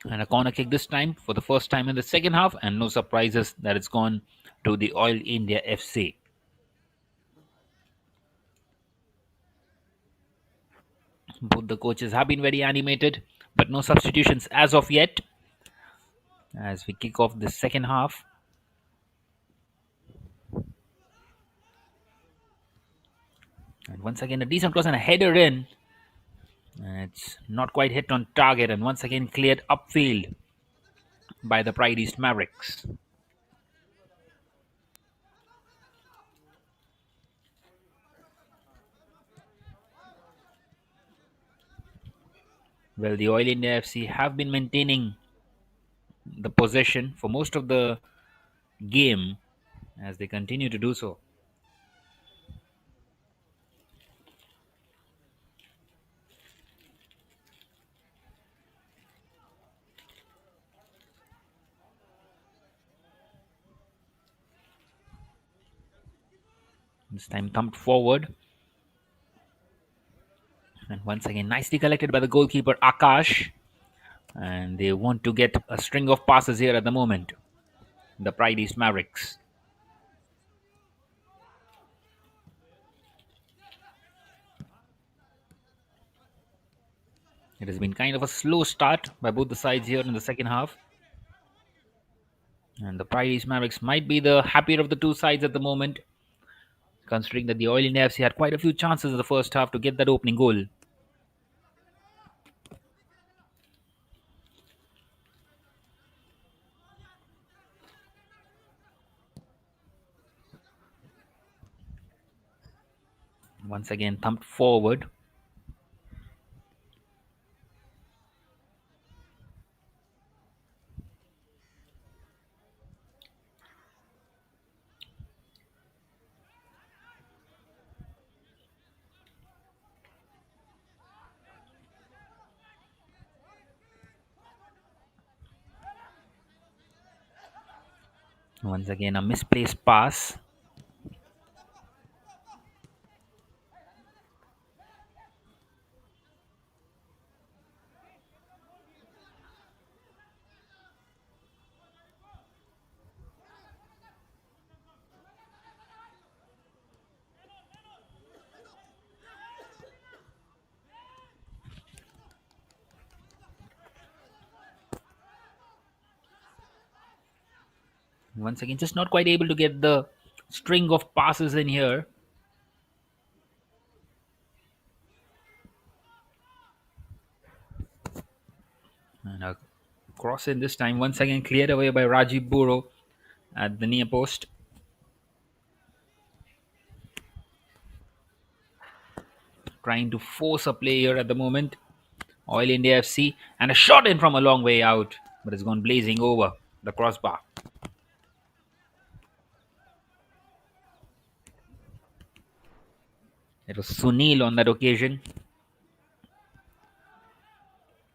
And a corner kick this time for the first time in the second half, and no surprises that it's gone to the Oil India FC. Both the coaches have been very animated, but no substitutions as of yet. As we kick off the second half, and once again a decent cross and a header in. And it's not quite hit on target, and once again cleared upfield by the Pride East Mavericks. Well, the Oil India FC have been maintaining the possession for most of the game as they continue to do so. This time thumped forward. And once again, nicely collected by the goalkeeper Akash. And they want to get a string of passes here at the moment. The Pride East Mavericks. It has been kind of a slow start by both the sides here in the second half. And the Pride East Mavericks might be the happier of the two sides at the moment, considering that the Oil India FC had quite a few chances in the first half to get that opening goal. Once again, thumped forward. Once again, a misplaced pass. Once again, just not quite able to get the string of passes in here. And a cross in this time, once again cleared away by Rajiv Buro at the near post. Trying to force a play here at the moment. Oil India FC, and a shot in from a long way out, but it's gone blazing over the crossbar. It was Sunil on that occasion,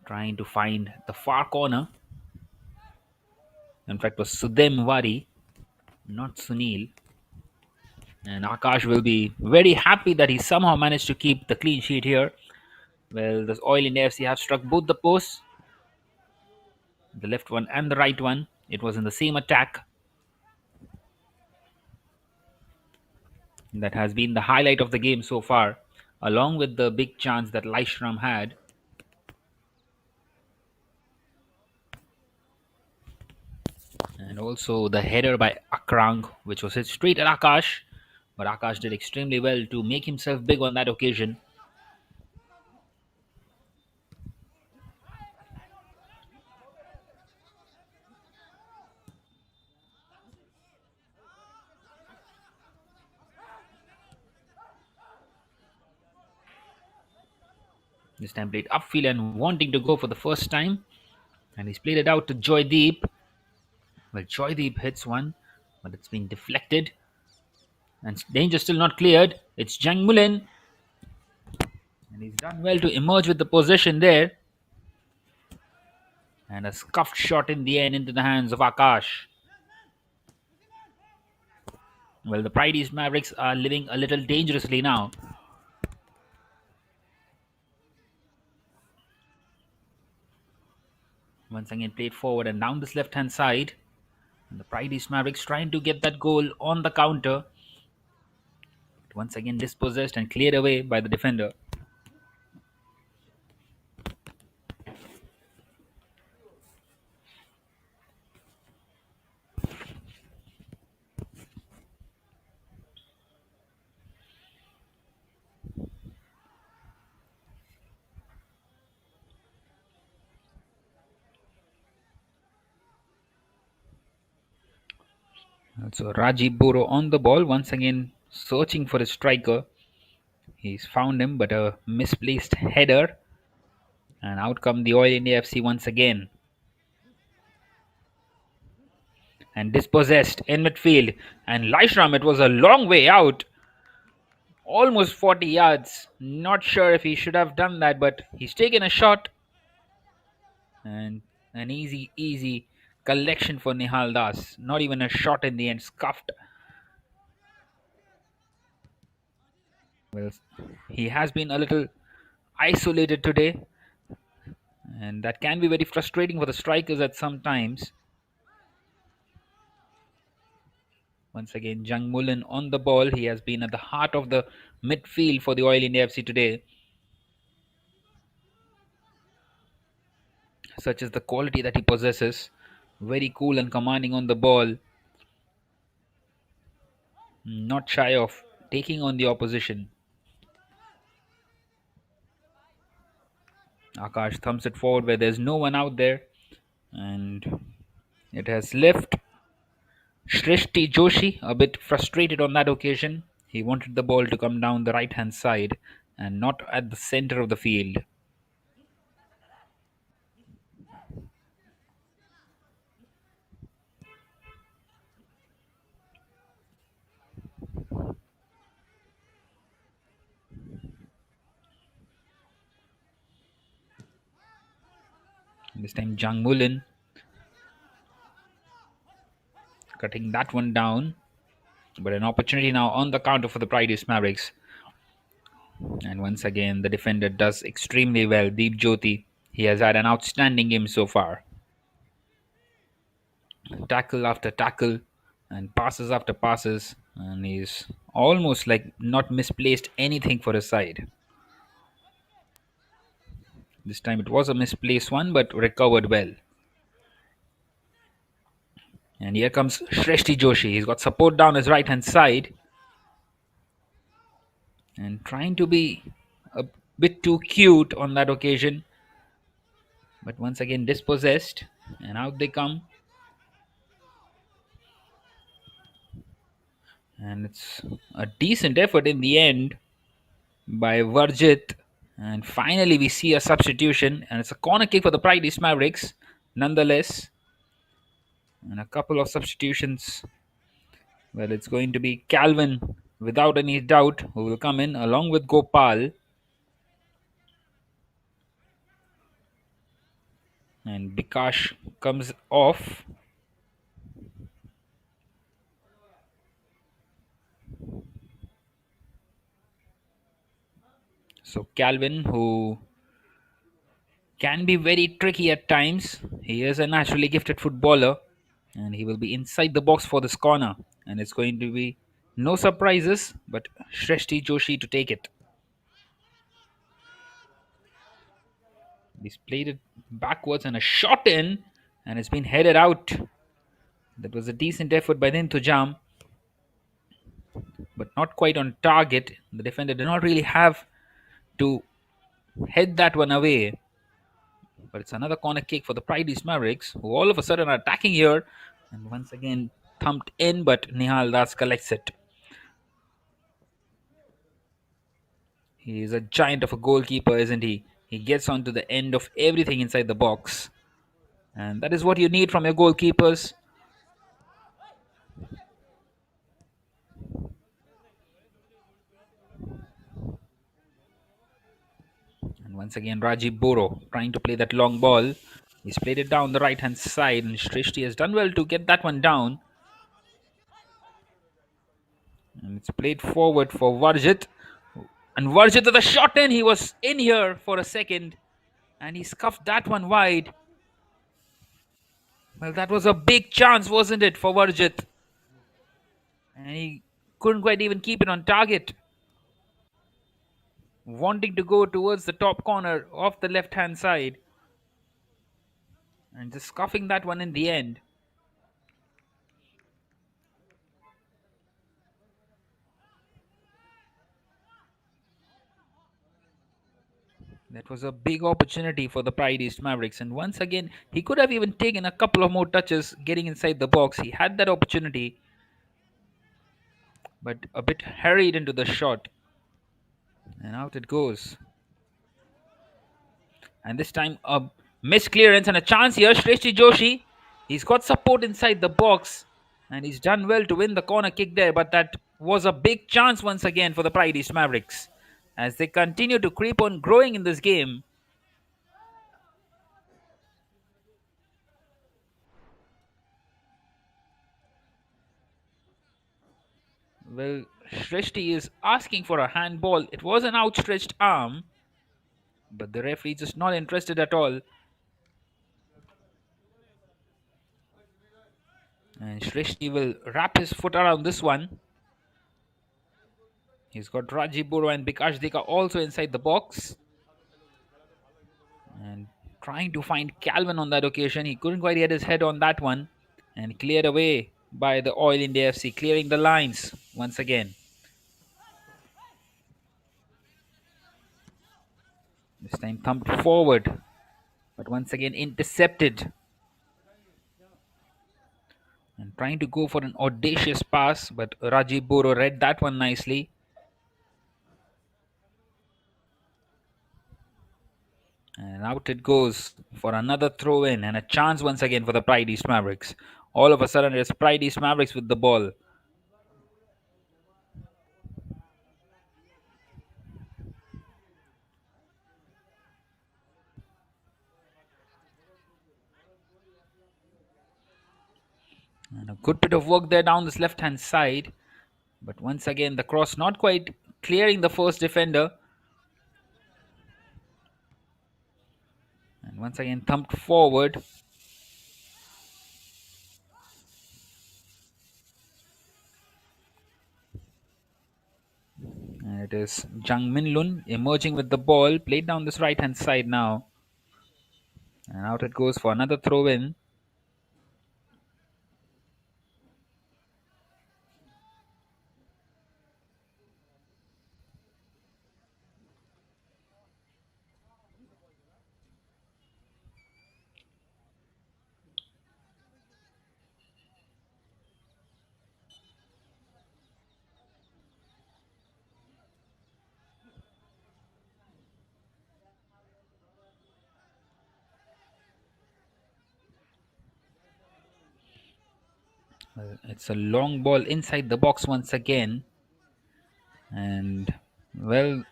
trying to find the far corner. In fact, it was Sudem Wari, not Sunil. And Akash will be very happy that he somehow managed to keep the clean sheet here. Well, the Oil India FC have struck both the posts, the left one and the right one. It was in the same attack. That has been the highlight of the game so far, along with the big chance that Laishram had. And also the header by Akrang, which was hit straight at Akash. But Akash did extremely well to make himself big on that occasion. This time played upfield and wanting to go for the first time. And he's played it out to Joydeep. Well, Joydeep hits one, but it's been deflected. And danger still not cleared. It's Jang Mulin. And he's done well to emerge with the possession there. And a scuffed shot in the end into the hands of Akash. Well, the Pride East Mavericks are living a little dangerously now. Once again played forward and down this left hand side. And the Pride East Mavericks trying to get that goal on the counter. Once again dispossessed and cleared away by the defender. So Rajiv Boro on the ball, once again searching for a striker. He's found him, but a misplaced header. And out come the Oil India FC once again. And dispossessed in midfield. And Laishram, it was a long way out. Almost 40 yards. Not sure if he should have done that, but he's taken a shot. And an easy collection for Nihal Das. Not even a shot in the end, scuffed. Well, he has been a little isolated today, and that can be very frustrating for the strikers at some times. Once again, Jung Mullen on the ball. He has been at the heart of the midfield for the Oil India FC today. Such is the quality that he possesses. Very cool and commanding on the ball. Not shy of taking on the opposition. Akash thumps it forward where there's no one out there. And it has left Shrishti Joshi a bit frustrated on that occasion. He wanted the ball to come down the right hand side and not at the center of the field. This time Jang Mulin cutting that one down. But an opportunity now on the counter for the Pride East Mavericks. And once again, the defender does extremely well. Deep Jyoti, he has had an outstanding game so far. Tackle after tackle and passes after passes. And he's almost like not misplaced anything for his side. This time it was a misplaced one, but recovered well. And here comes Shrishti Joshi. He's got support down his right hand side. And trying to be a bit too cute on that occasion. But once again dispossessed. And out they come. And it's a decent effort in the end by Varjit. And finally, we see a substitution, and it's a corner kick for the Pride East Mavericks, nonetheless. And a couple of substitutions. Well, it's going to be Calvin, without any doubt, who will come in along with Gopal. And Bikash comes off. So Calvin, who can be very tricky at times, he is a naturally gifted footballer, and he will be inside the box for this corner. And it's going to be no surprises, but Shreshti Joshi to take it. He's played it backwards and a shot in, and it's been headed out. That was a decent effort by the Intujam, but not quite on target. The defender did not really have to head that one away. But it's another corner kick for the Pride East Mavericks, who all of a sudden are attacking here. And once again, thumped in, but Nihal Das collects it. He is a giant of a goalkeeper, isn't he? He gets onto the end of everything inside the box. And that is what you need from your goalkeepers. And once again, Rajiv Boro trying to play that long ball. He's played it down the right hand side, and Shrishti has done well to get that one down. And it's played forward for Varjit. And Varjit with a shot in. He was in here for a second, and he scuffed that one wide. Well, that was a big chance, wasn't it, for Varjit? And he couldn't quite even keep it on target. Wanting to go towards the top corner of the left hand side, and just scuffing that one in the end. That was a big opportunity for the Pride East Mavericks. And once again, he could have even taken a couple of more touches getting inside the box. He had that opportunity, but a bit hurried into the shot. And out it goes. And this time, a missed clearance and a chance here. Shreshti Joshi, he's got support inside the box. And he's done well to win the corner kick there. But that was a big chance once again for the Pride East Mavericks, as they continue to creep on growing in this game. Well, Shrishti is asking for a handball. It was an outstretched arm, but the referee just not interested at all. And Shrishti will wrap his foot around this one. He's got Raji Buro and Bikash Dika also inside the box. And trying to find Calvin on that occasion. He couldn't quite get his head on that one. And cleared away by the Oil India FC, clearing the lines once again. This time thumped forward, but once again intercepted. And trying to go for an audacious pass, but Rajiv Boro read that one nicely. And out it goes for another throw in and a chance once again for the Pride East Mavericks. All of a sudden, it's Pride East Mavericks with the ball. And a good bit of work there down this left hand side. But once again, the cross not quite clearing the first defender. And once again, thumped forward. And it is Jang Min Lun emerging with the ball. Played down this right hand side now. And out it goes for another throw in. Well, it's a long ball inside the box once again, and well,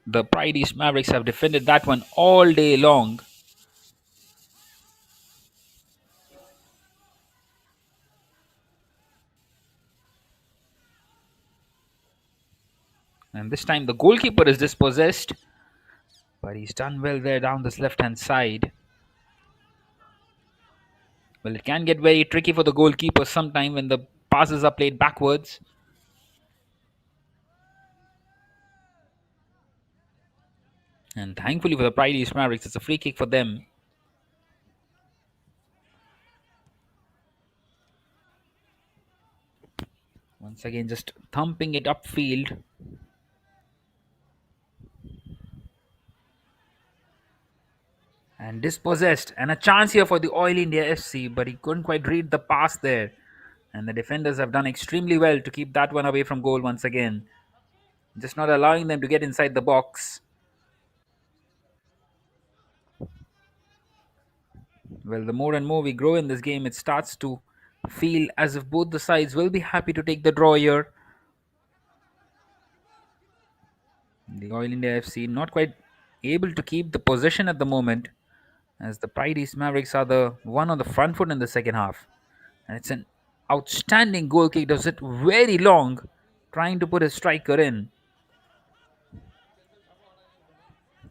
the Pride East Mavericks have defended that one all day long. And this time the goalkeeper is dispossessed, but he's done well there down this left hand side. Well, it can get very tricky for the goalkeeper sometime when the passes are played backwards. And thankfully for the Pride East Mavericks, it's a free kick for them. Once again, just thumping it upfield. And dispossessed. And a chance here for the Oil India FC, but he couldn't quite read the pass there. And the defenders have done extremely well to keep that one away from goal once again. Just not allowing them to get inside the box. Well, the more and more we grow in this game, it starts to feel as if both the sides will be happy to take the draw here. The Oil India FC not quite able to keep the possession at the moment, as the Pride East Mavericks are the one on the front foot in the second half. And it's an outstanding goal kick. Does it very long, trying to put a striker in.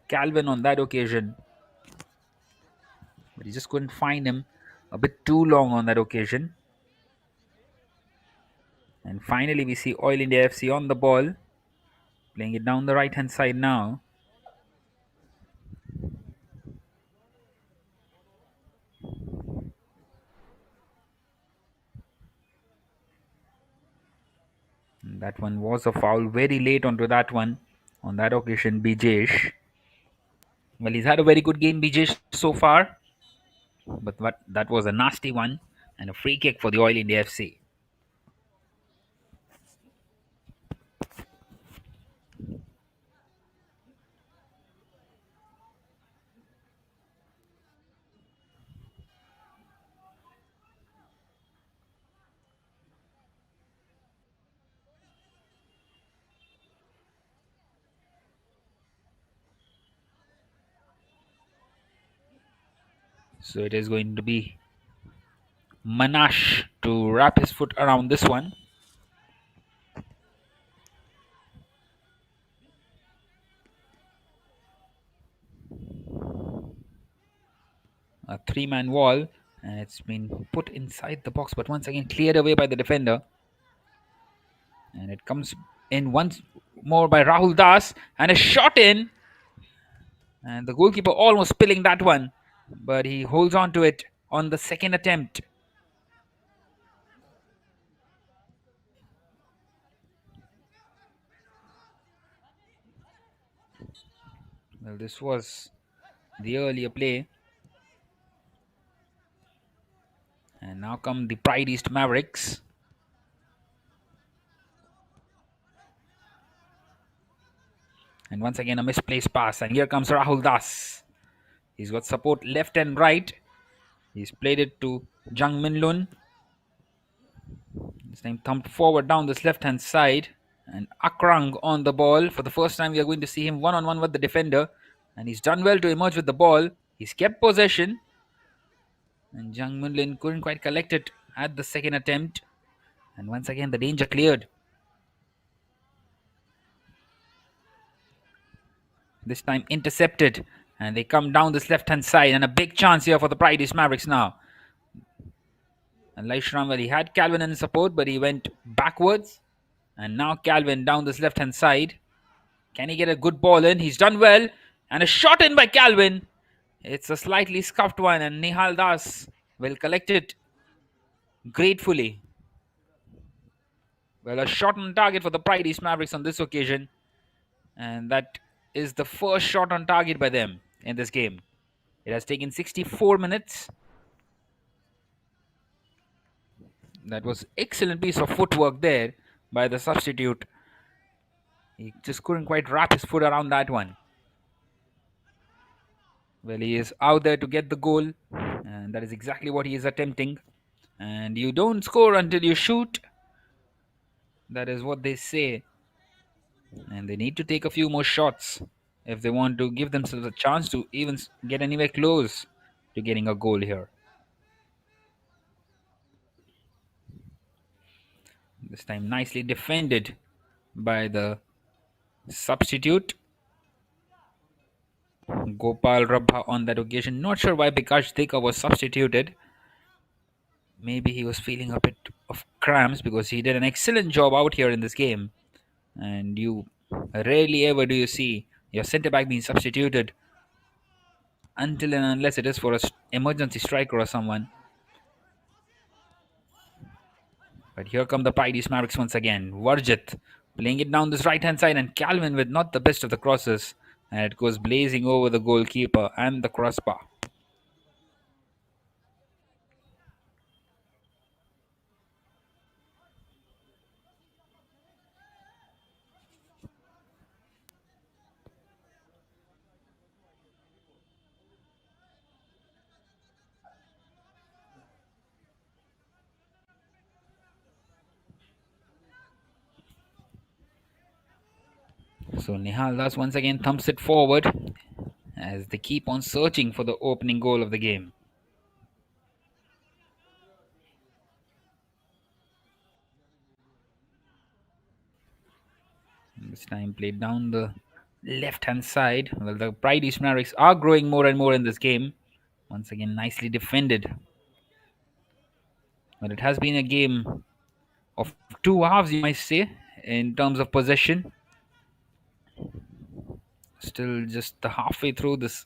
Calvin on that occasion, but he just couldn't find him. A bit too long on that occasion. And finally, we see Oil India FC on the ball, playing it down the right hand side now. And that one was a foul very late onto that one. On that occasion, Bijesh. Well, he's had a very good game, Bijesh, so far. But that was a nasty one and a free kick for the Oil India FC. So it is going to be Manash to wrap his foot around this one. A three-man wall, and it's been put inside the box, but once again cleared away by the defender. And it comes in once more by Rahul Das, and a shot in. And the goalkeeper almost spilling that one, but he holds on to it on the second attempt. Well, this was the earlier play. And now come the Pride East Mavericks. And once again a misplaced pass. And here comes Rahul Das. He's got support left and right. He's played it to Jung Min Lun. This time thumped forward down this left hand side. And Akrang on the ball. For the first time we are going to see him one-on-one with the defender. And he's done well to emerge with the ball. He's kept possession. And Jung Min Lun couldn't quite collect it at the second attempt. And once again the danger cleared. This time intercepted. And they come down this left hand side. And a big chance here for the Pride East Mavericks now. And Laishram, well, he had Calvin in support, but he went backwards. And now Calvin down this left hand side. Can he get a good ball in? He's done well. And a shot in by Calvin. It's a slightly scuffed one, and Nihal Das will collect it gratefully. Well, a shot on target for the Pride East Mavericks on this occasion. And that is the first shot on target by them in this game. It has taken 64 minutes. That was excellent piece of footwork there by the substitute. He just couldn't quite wrap his foot around that one. Well, he is out there to get the goal, and that is exactly what he is attempting. And you don't score until you shoot. That is what they say. And they need to take a few more shots if they want to give themselves a chance to even get anywhere close to getting a goal here. This time, nicely defended by the substitute Gopal Rabha on that occasion. Not sure why Bikash Dika was substituted. Maybe he was feeling a bit of cramps because he did an excellent job out here in this game. And you rarely ever do you see your centre back being substituted until and unless it is for a emergency striker or someone. But here come the Pridey Mavericks once again. Varjit playing it down this right hand side, and Calvin with not the best of the crosses. And it goes blazing over the goalkeeper and the crossbar. So Nihal Das once again thumps it forward as they keep on searching for the opening goal of the game. This time played down the left hand side. Well, the Pride East Mavericks are growing more and more in this game. Once again, nicely defended. But it has been a game of two halves, you might say, in terms of possession. Still just the halfway through this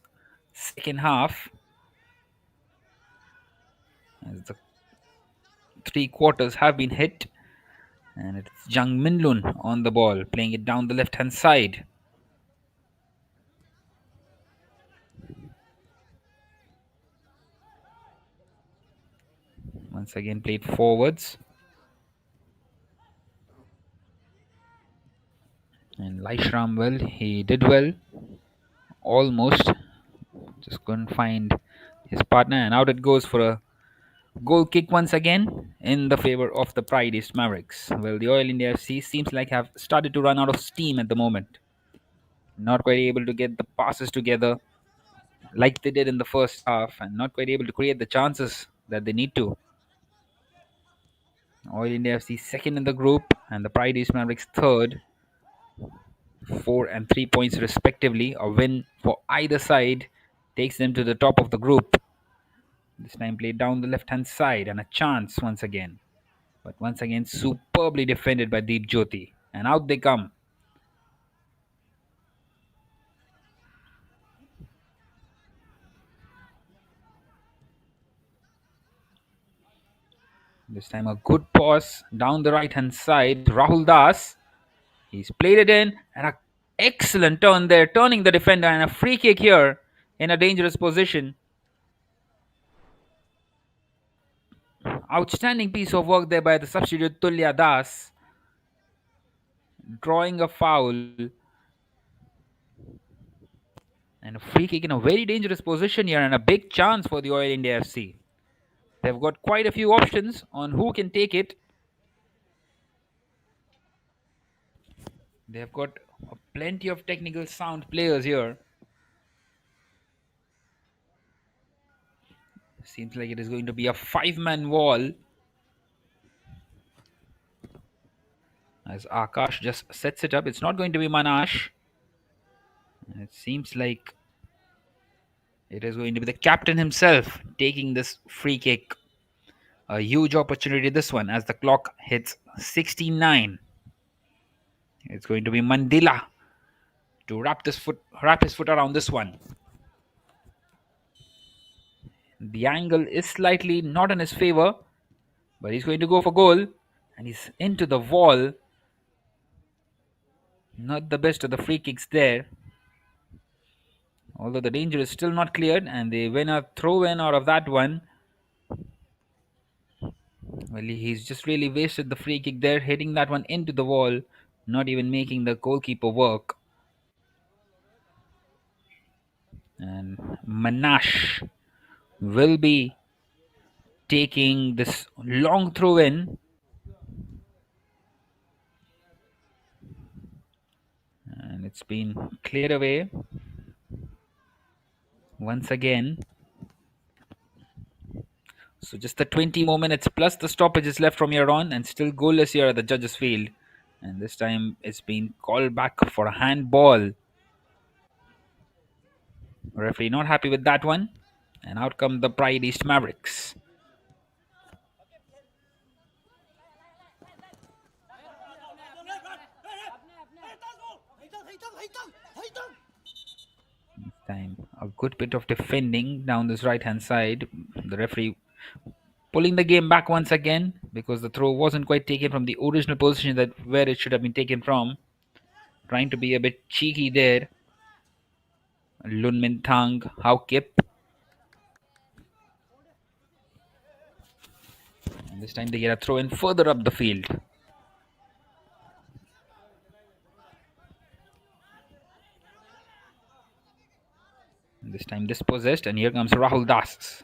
second half, as the three quarters have been hit. And it's Jang Minlun on the ball, playing it down the left hand side. Once again, played forwards. And Laishram, well, he did well. Almost. Just couldn't find his partner. And out it goes for a goal kick once again in the favor of the Pride East Mavericks. Well, the Oil India FC seems like have started to run out of steam at the moment. Not quite able to get the passes together like they did in the first half, and not quite able to create the chances that they need to. Oil India FC second in the group, and the Pride East Mavericks third, 4 and 3 points respectively. A win for either side takes them to the top of the group. This time played down the left hand side, and a chance once again. But once again, superbly defended by Deep Jyoti. And out they come. This time a good pass down the right hand side. Rahul Das. He's played it in, and an excellent turn there, turning the defender, and a free kick here in a dangerous position. Outstanding piece of work there by the substitute Tulya Das, drawing a foul and a free kick in a very dangerous position here, and a big chance for the Oil India FC. They've got quite a few options on who can take it. They've got plenty of technical sound players here. Seems like it is going to be a five-man wall as Akash just sets it up. It's not going to be Manash. It seems like it is going to be the captain himself taking this free kick. A huge opportunity, this one, as the clock hits 69. It's going to be Mandila to wrap his foot around this one. The angle is slightly not in his favor, but he's going to go for goal, and he's into the wall. Not the best of the free kicks there. Although the danger is still not cleared, and they win a throw in out of that one. Well, he's just really wasted the free kick there, hitting that one into the wall, not even making the goalkeeper work. And Manash will be taking this long throw in, and it's been cleared away once again. So just the 20 more minutes plus the stoppages left from here on, and still goalless here at the judges' field. And this time it's been called back for a handball. Referee not happy with that one, and out come the Pride East Mavericks. This time a good bit of defending down this right hand side. The referee pulling the game back once again because the throw wasn't quite taken from the original position that where it should have been taken from. Trying to be a bit cheeky there. Lun Min Thang, How Kip. And this time they get a throw in further up the field. And this time dispossessed, and here comes Rahul Das.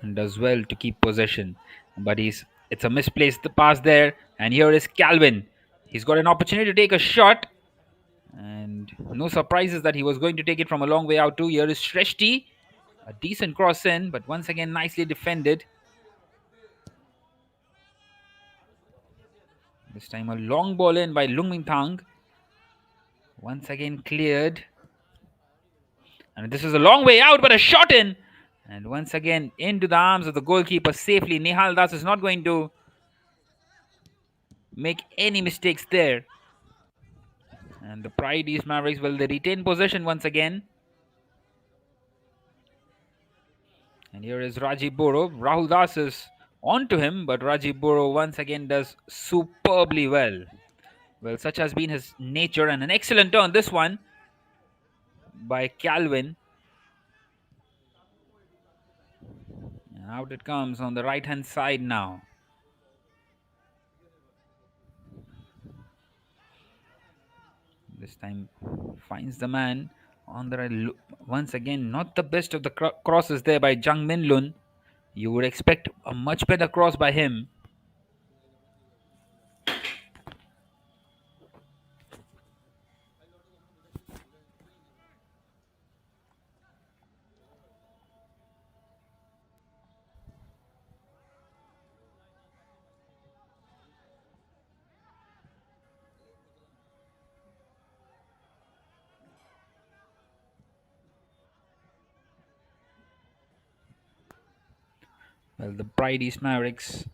And does well to keep possession. But it's a misplaced pass there. And here is Calvin. He's got an opportunity to take a shot. And no surprises that he was going to take it from a long way out too. Here is Shreshti. A decent cross in, but once again nicely defended. This time a long ball in by Lung Ming Thang. Once again cleared. And this is a long way out, but a shot in. And once again into the arms of the goalkeeper safely. Nihal Das is not going to make any mistakes there. And the Pride East Mavericks will they retain possession once again. And here is Rajiv Boro. Rahul Das is on to him, but Rajiv Boro once again does superbly well. Well, such has been his nature, and an excellent turn this one by Calvin. And out it comes on the right hand side now. This time finds the man on the right. Once again, not the best of the crosses there by Jang Min Lun. You would expect a much better cross by him. Well, the Pride East Mavericks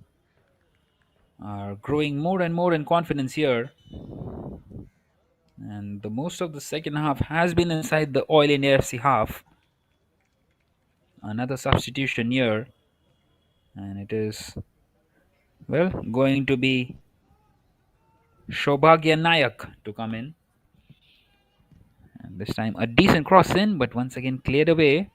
are growing more and more in confidence here. And the most of the second half has been inside the Oil India FC half. Another substitution here. And it is, well, going to be Shobhagya Nayak to come in. And this time a decent cross in, but once again cleared away.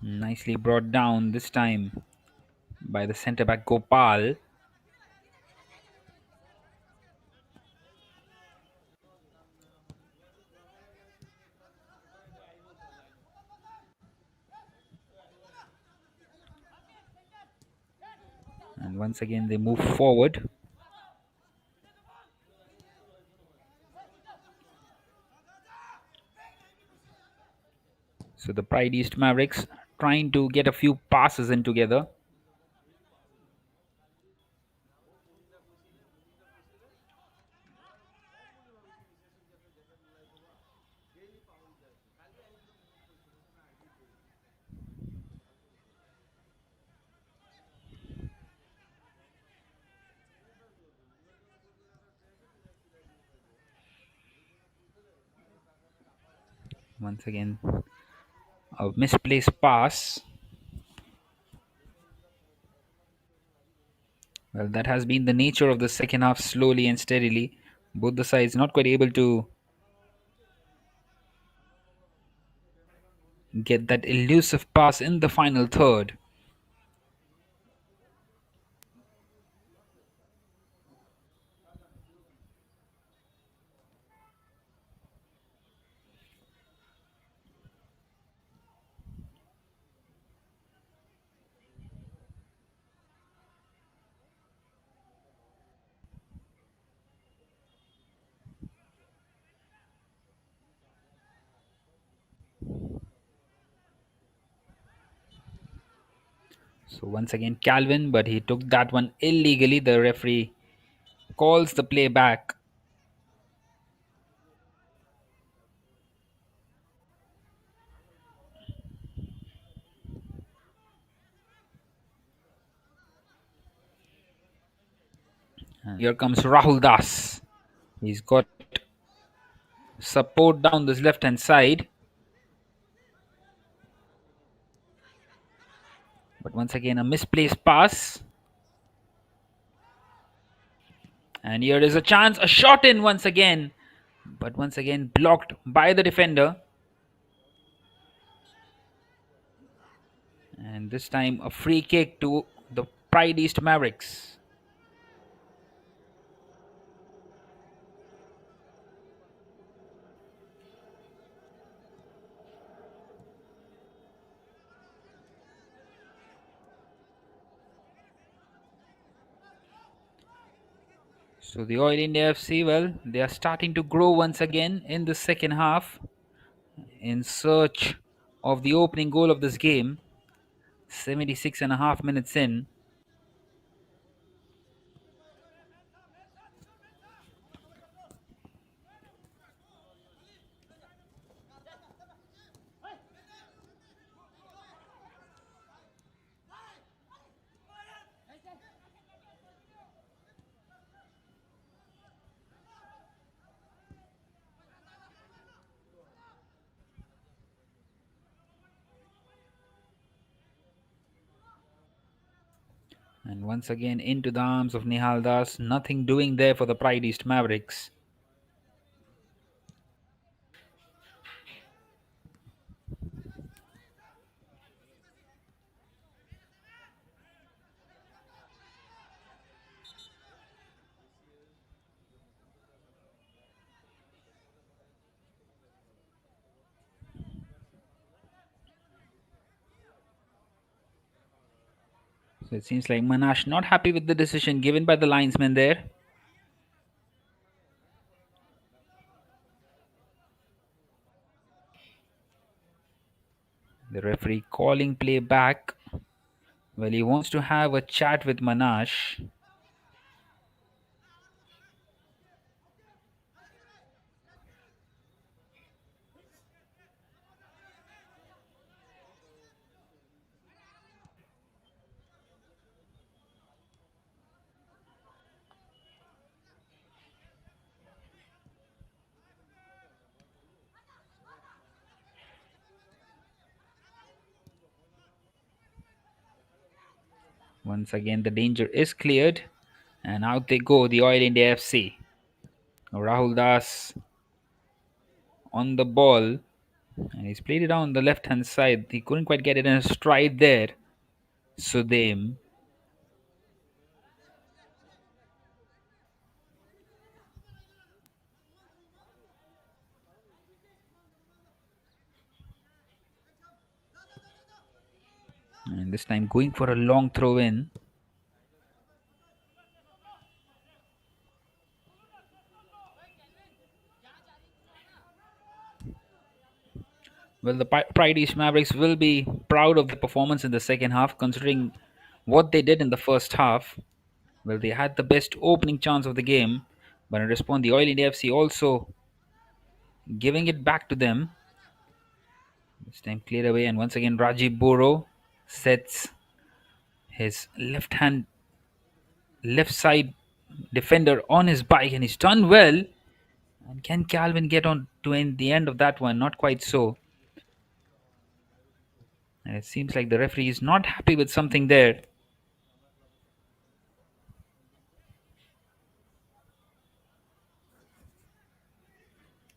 Nicely brought down this time by the centre back Gopal. And once again they move forward. So the Pride East Mavericks trying to get a few passes in together. Once again, a misplaced pass. Well, that has been the nature of the second half, slowly and steadily. Both the sides not quite able to get that elusive pass in the final third. So once again, Calvin, but he took that one illegally. The referee calls the play back. And here comes Rahul Das. He's got support down this left hand side. But once again, a misplaced pass. And here is a chance, a shot in once again. But once again, blocked by the defender. And this time, a free kick to the Pride East Mavericks. So the Oil India FC, well, they are starting to grow once again in the second half in search of the opening goal of this game. 76 and a half minutes in. And once again into the arms of Nihal Das. Nothing doing there for the Pride East Mavericks. So it seems like Manash not happy with the decision given by the linesman there. The referee calling play back. Well, he wants to have a chat with Manash. Once again, the danger is cleared. And out they go, the Oil India FC. Rahul Das on the ball. And he's played it on the left hand side. He couldn't quite get it in a stride there. Sudem. And this time going for a long throw in. Well, the Pride East Mavericks will be proud of the performance in the second half, considering what they did in the first half. Well, they had the best opening chance of the game, but in response, the Oil India FC also giving it back to them. This time cleared away, and once again, Rajiv Boro sets his left side defender on his bike, and he's done well. And can Calvin get on to the end of that one? Not quite so. And it seems like the referee is not happy with something there.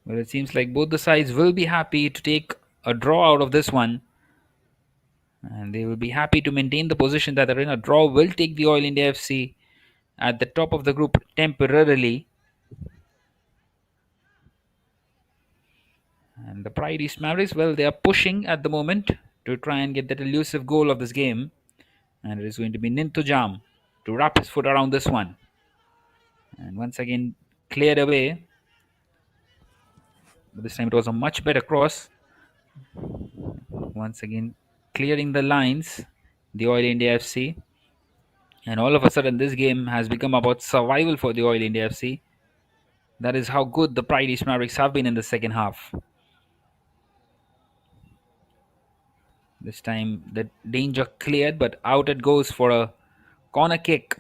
Well, it seems like both the sides will be happy to take a draw out of this one. And they will be happy to maintain the position that they're in. A draw will take the Oil India FC at the top of the group temporarily. And the Pride East Mavericks, well, they are pushing at the moment to try and get that elusive goal of this game. And it is going to be Nintujam to wrap his foot around this one. And once again, cleared away. But this time it was a much better cross. Once again, clearing the lines. the Oil India FC. And all of a sudden, this game has become about survival for the Oil India FC. That is how good the Pride East Mavericks have been in the second half. This time, the danger cleared, but out it goes for a corner kick.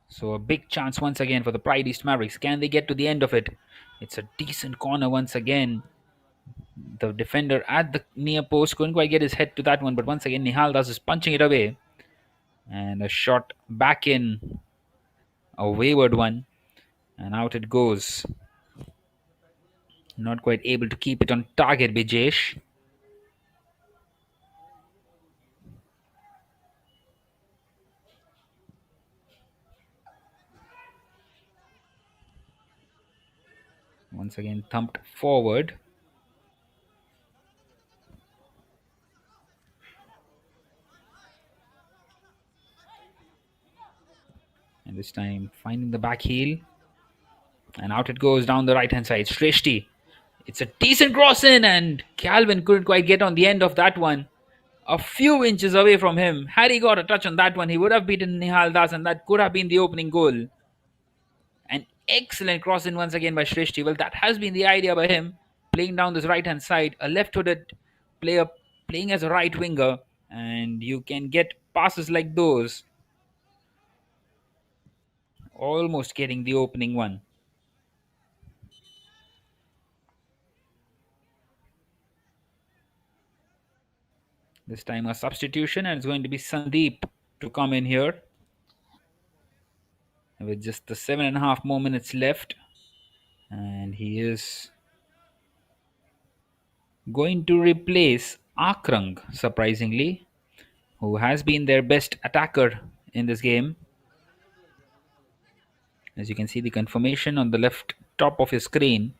So, a big chance once again for the Pride East Mavericks. Can they get to the end of it? It's a decent corner once again. The defender at the near post couldn't quite get his head to that one, but once again, Nihal Das is punching it away. And a shot back in, a wayward one, and out it goes. Not quite able to keep it on target, Bijesh. Once again, thumped forward. And this time, finding the back heel. And out it goes down the right hand side. Shreshti. It's a decent cross in, and Calvin couldn't quite get on the end of that one. A few inches away from him. Had he got a touch on that one, he would have beaten Nihal Das, and that could have been the opening goal. An excellent cross in once again by Shreshti. Well, that has been the idea by him, playing down this right hand side. A left footed player playing as a right winger, and you can get passes like those. Almost getting the opening one. This time a substitution, and it's going to be Sandeep to come in here with just the 7.5 more minutes left. And he is going to replace Akrang, surprisingly, who has been their best attacker in this game. As you can see, the confirmation on the left top of your screen.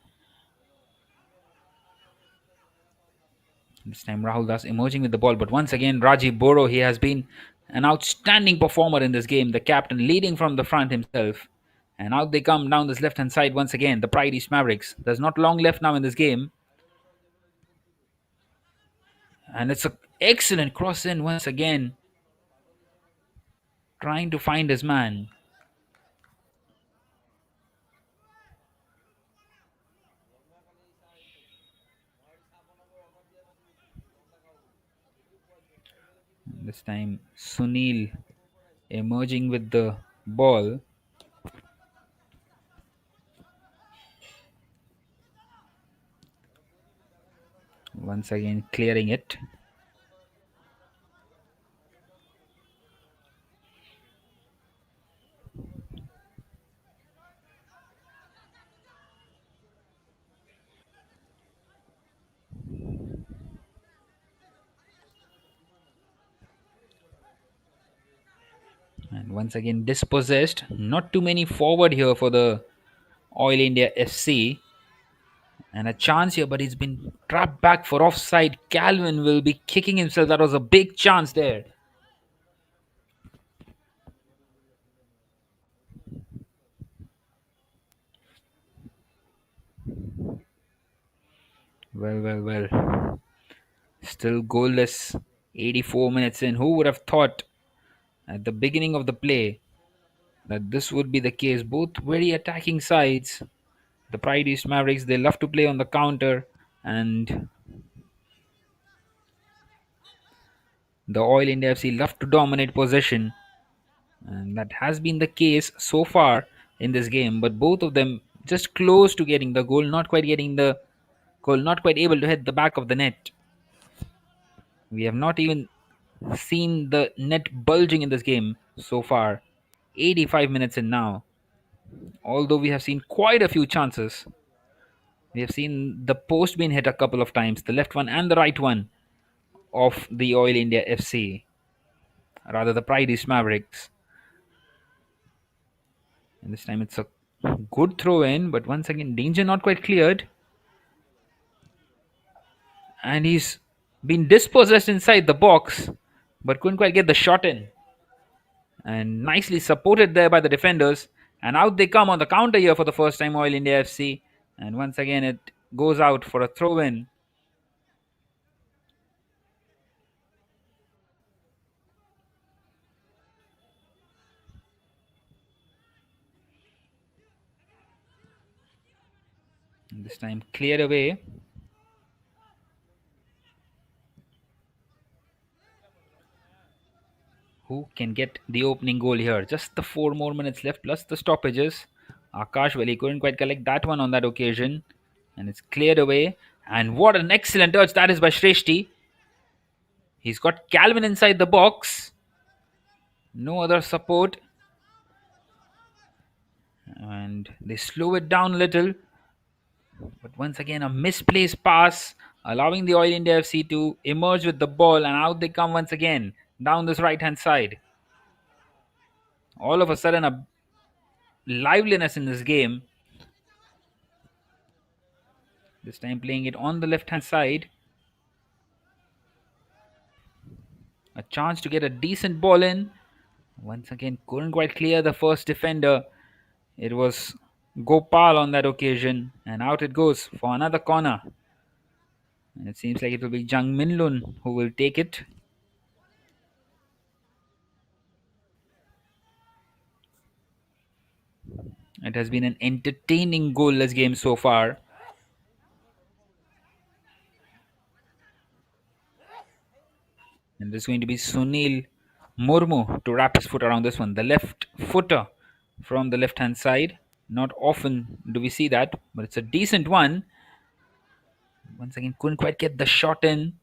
This time Rahul Das emerging with the ball, but once again Rajiv Boro, he has been an outstanding performer in this game, the captain leading from the front himself. And out they come down this left hand side once again, the Pride East Mavericks. There's not long left now in this game. And it's an excellent cross in once again, trying to find his man. This time Sunil emerging with the ball. Once again clearing it. And once again dispossessed. Not too many forward here for the Oil India FC. And a chance here, but he's been trapped back for offside. Calvin will be kicking himself. That was a big chance there. Well. Still goalless. 84 minutes in. Who would have thought at the beginning of the play that this would be the case? Both very attacking sides. The Pride East Mavericks, they love to play on the counter, and the Oil India FC love to dominate possession. And that has been the case so far in this game. But both of them just close to getting the goal, not quite getting the goal, not quite able to hit the back of the net. We have not even seen the net bulging in this game so far. 85 minutes in now. Although we have seen quite a few chances. We have seen the post being hit a couple of times, the left one and the right one of the Oil India FC, rather the Pride East Mavericks. And this time it's a good throw in, but once again, danger not quite cleared. And he's been dispossessed inside the box, but couldn't quite get the shot in. And nicely supported there by the defenders. And out they come on the counter here for the first time, Oil India FC. And once again, it goes out for a throw in. And this time cleared away. Who can get the opening goal here? Just the 4 more minutes left, plus the stoppages. Akash, well, he couldn't quite collect that one on that occasion. And it's cleared away. And what an excellent touch that is by Shreshti. He's got Calvin inside the box. No other support. And they slow it down a little. But once again, a misplaced pass, allowing the Oil India FC to emerge with the ball. And out they come once again, down this right hand side. All of a sudden, a liveliness in this game. This time playing it on the left hand side. A chance to get a decent ball in. Once again, couldn't quite clear the first defender. It was Gopal on that occasion. And out it goes for another corner. And it seems like it will be Jang Minlun who will take it. It has been an entertaining goalless game so far. And there's going to be Sunil Murmu to wrap his foot around this one. The left footer from the left hand side. Not often do we see that, but it's a decent one. Once again, couldn't quite get the shot in.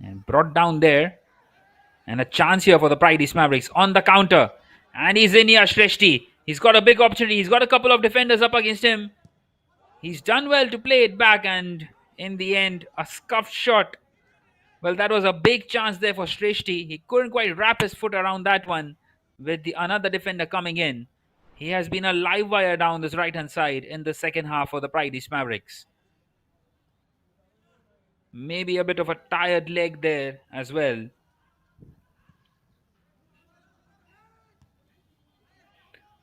And brought down there. And a chance here for the Pride East Mavericks on the counter. And he's in here, Shreshti. He's got a big opportunity. He's got a couple of defenders up against him. He's done well to play it back, and in the end, a scuffed shot. Well, that was a big chance there for Shreshti. He couldn't quite wrap his foot around that one with the another defender coming in. He has been a live wire down this right hand side in the second half for the Pride East Mavericks. Maybe a bit of a tired leg there as well.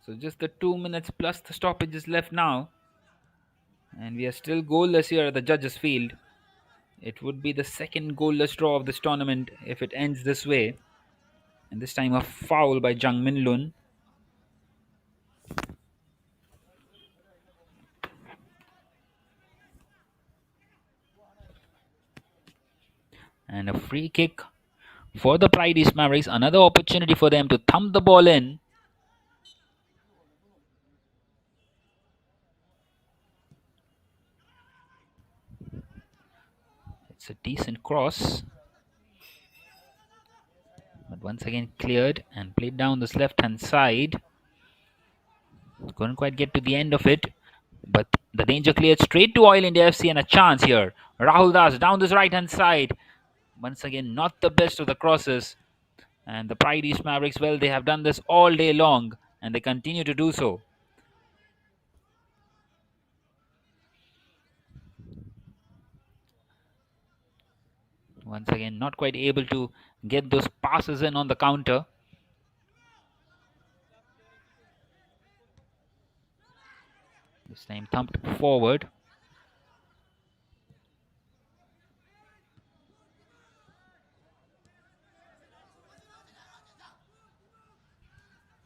So just the 2 minutes plus the stoppages left now. And we are still goalless here at the judges' field. It would be the second goalless draw of this tournament if it ends this way. And this time a foul by Jang Minlun. And a free kick for the Pride East Mavericks. Another opportunity for them to thump the ball in. It's a decent cross. But once again cleared and played down this left hand side. Couldn't quite get to the end of it. But the danger cleared straight to Oil India FC, and a chance here. Rahul Das down this right hand side. Once again, not the best of the crosses. And the Pride East Mavericks, well, they have done this all day long, and they continue to do so. Once again, not quite able to get those passes in on the counter. This time thumped forward.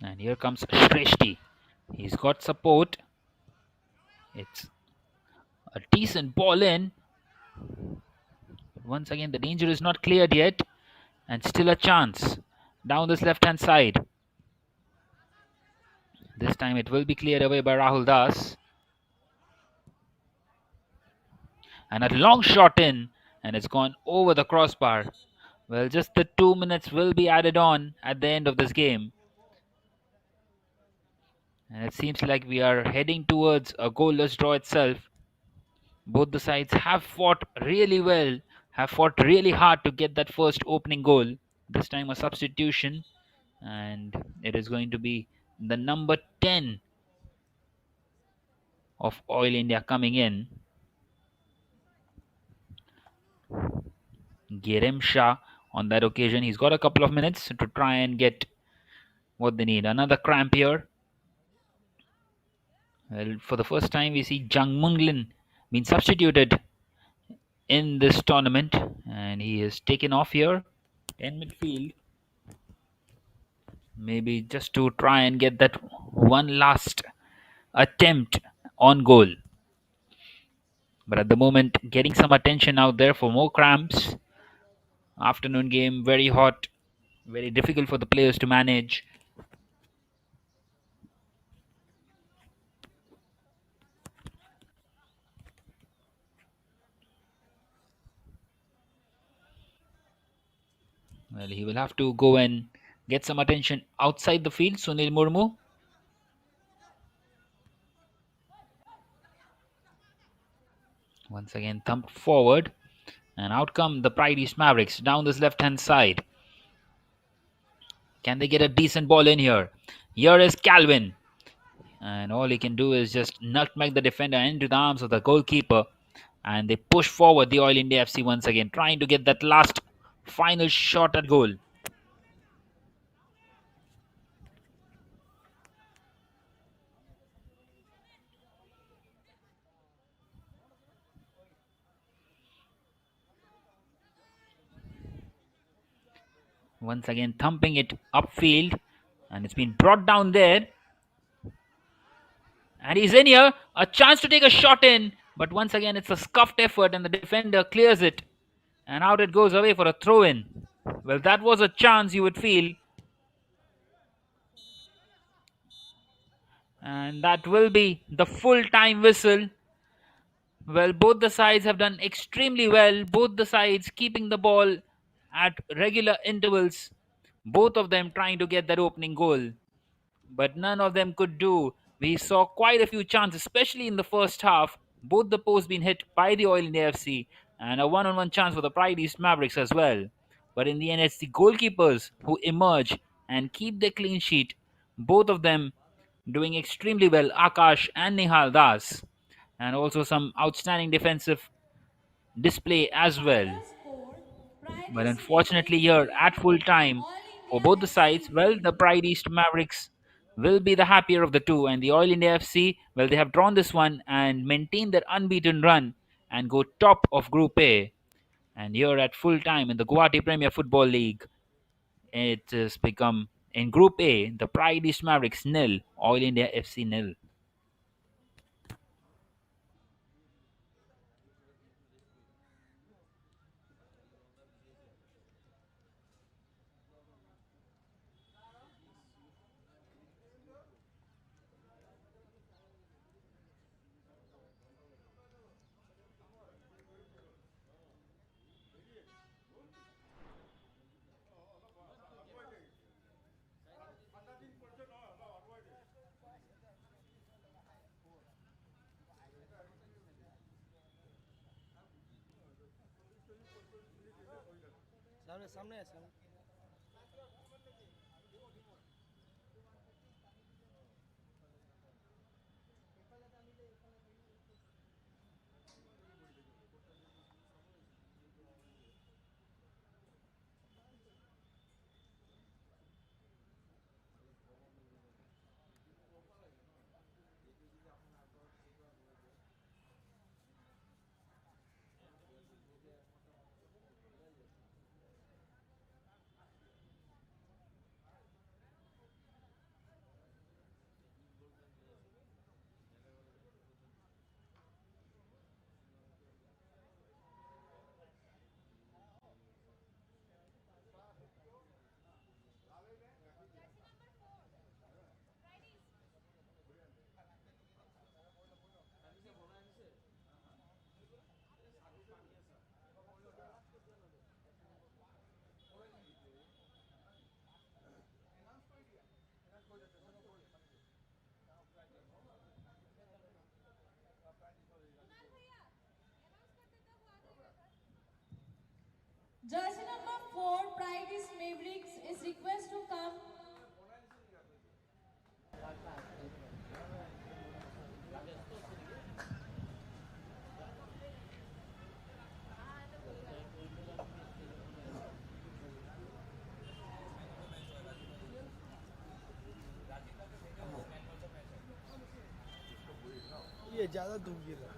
And here comes Shreshti. He's got support. It's a decent ball in. But once again, the danger is not cleared yet. And still a chance down this left hand side. This time it will be cleared away by Rahul Das. And a long shot in. And it's gone over the crossbar. Well, just the 2 minutes will be added on at the end of this game. And it seems like we are heading towards a goalless draw itself. Both the sides have fought really well, have fought really hard to get that first opening goal. This time a substitution, and it is going to be the number 10 of Oil India coming in. Gerem Shah on that occasion. He's got a couple of minutes to try and get what they need. Another cramp here. Well, for the first time, we see Jang Munglin being substituted in this tournament, and he is taken off here in midfield. Maybe just to try and get that one last attempt on goal. But at the moment, getting some attention out there for more cramps. Afternoon game, very hot, very difficult for the players to manage. Well, he will have to go and get some attention outside the field. Sunil Murmu. Once again, thumped forward. And out come the Pride East Mavericks down this left hand side. Can they get a decent ball in here? Here is Calvin. And all he can do is just nutmeg the defender into the arms of the goalkeeper. And they push forward the Oil India FC once again, trying to get that last final shot at goal. Once again, thumping it upfield. And it's been brought down there. And he's in here. A chance to take a shot in. But once again, it's a scuffed effort and the defender clears it. And out it goes away for a throw in. Well, that was a chance you would feel. And that will be the full time whistle. Well, both the sides have done extremely well. Both the sides keeping the ball at regular intervals. Both of them trying to get that opening goal. But none of them could do. We saw quite a few chances, especially in the first half. Both the posts being hit by the Oil India FC and a one-on-one chance for the Pride East Mavericks as well. But in the end, it's the goalkeepers who emerge and keep their clean sheet. Both of them doing extremely well, Akash and Nihal Das. And also some outstanding defensive display as well. Final score Pride But is unfortunately, Mavericks here 3, at full time, All for India both the sides, FC well, 1. the Pride East Mavericks will be the happier of the two, and the Oil India FC, well, they have drawn this one and maintained their unbeaten run and go top of Group A. And here at full time in the Guwahati Premier Football League, it has become in Group A, the Pride East Mavericks nil, Oil India FC nil. सामने सामने है सामने Jersey number 4, Pride is Mavericks, is request to come. ये ज़्यादा धूप गिर रहा है।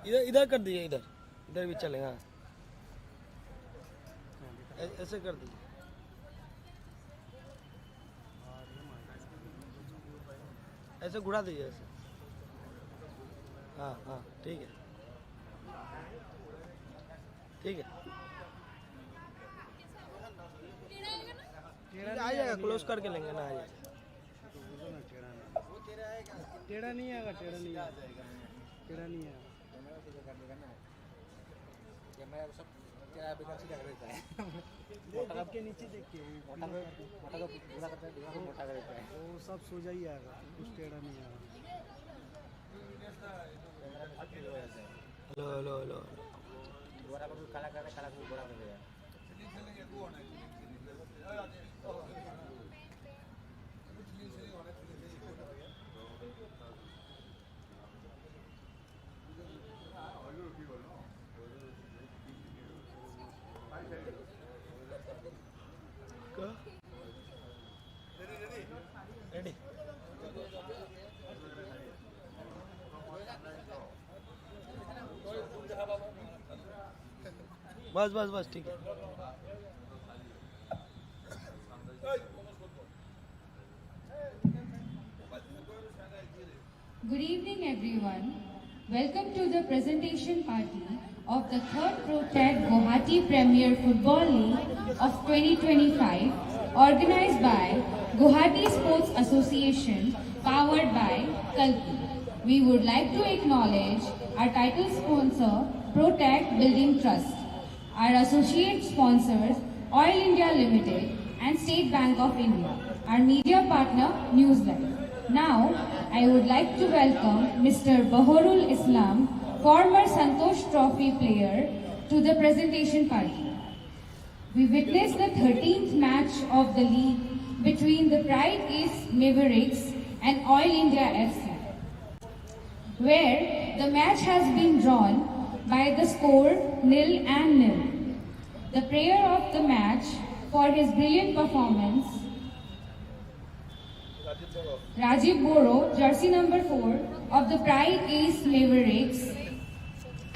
इधर इधर कर दीजिए, इधर इधर भी चलेगा। ऐसे कर दीजिए। ऐसे घुरा दीजिए ऐसे। हाँ हाँ ठीक है, ठीक है। आ जाएगा, क्लोज करके लेंगे ना, आ जाएगा। टेढ़ा नहीं आएगा, टेढ़ा नहीं आएगा, टेढ़ा नहीं आएगा। के नीचे देखिए, वो सब सोजा ही आएगा, कुछ टेढ़ा नहीं आएगा। Hello hello hello. रेडी। बस बस बस ठीक है। Good evening, everyone. Welcome to the presentation party of the third ProTech Guwahati Premier Football League of 2025, organized by Guwahati Sports Association, powered by Kalki. We would like to acknowledge our title sponsor, ProTech Building Trust, our associate sponsors, Oil India Limited and State Bank of India, our media partner, Newsline. Now, I would like to welcome Mr. Bahorul Islam, former Santosh Trophy player, to the presentation party. We witnessed the 13th match of the league between the Pride East MAVERICKS and Oil India FC, where the match has been drawn by the score 0-0. The player of the match for his brilliant performance, Rajiv Boro, jersey number 4 of the Pride East MAVERICKS.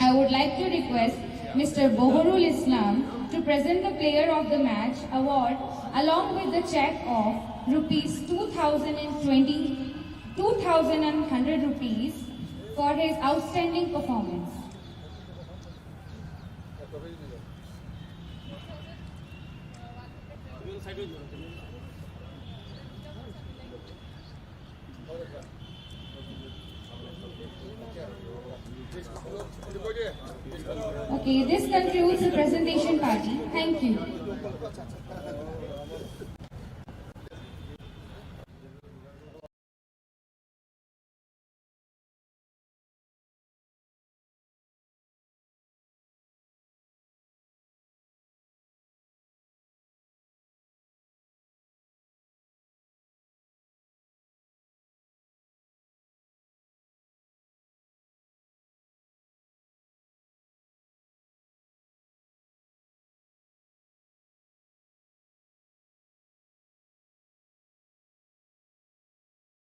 I would like to request Mr. Bahorul Islam to present the player of the match award along with the check of rupees 2,100 rupees for his outstanding performance. Okay, this concludes the presentation party. Thank you.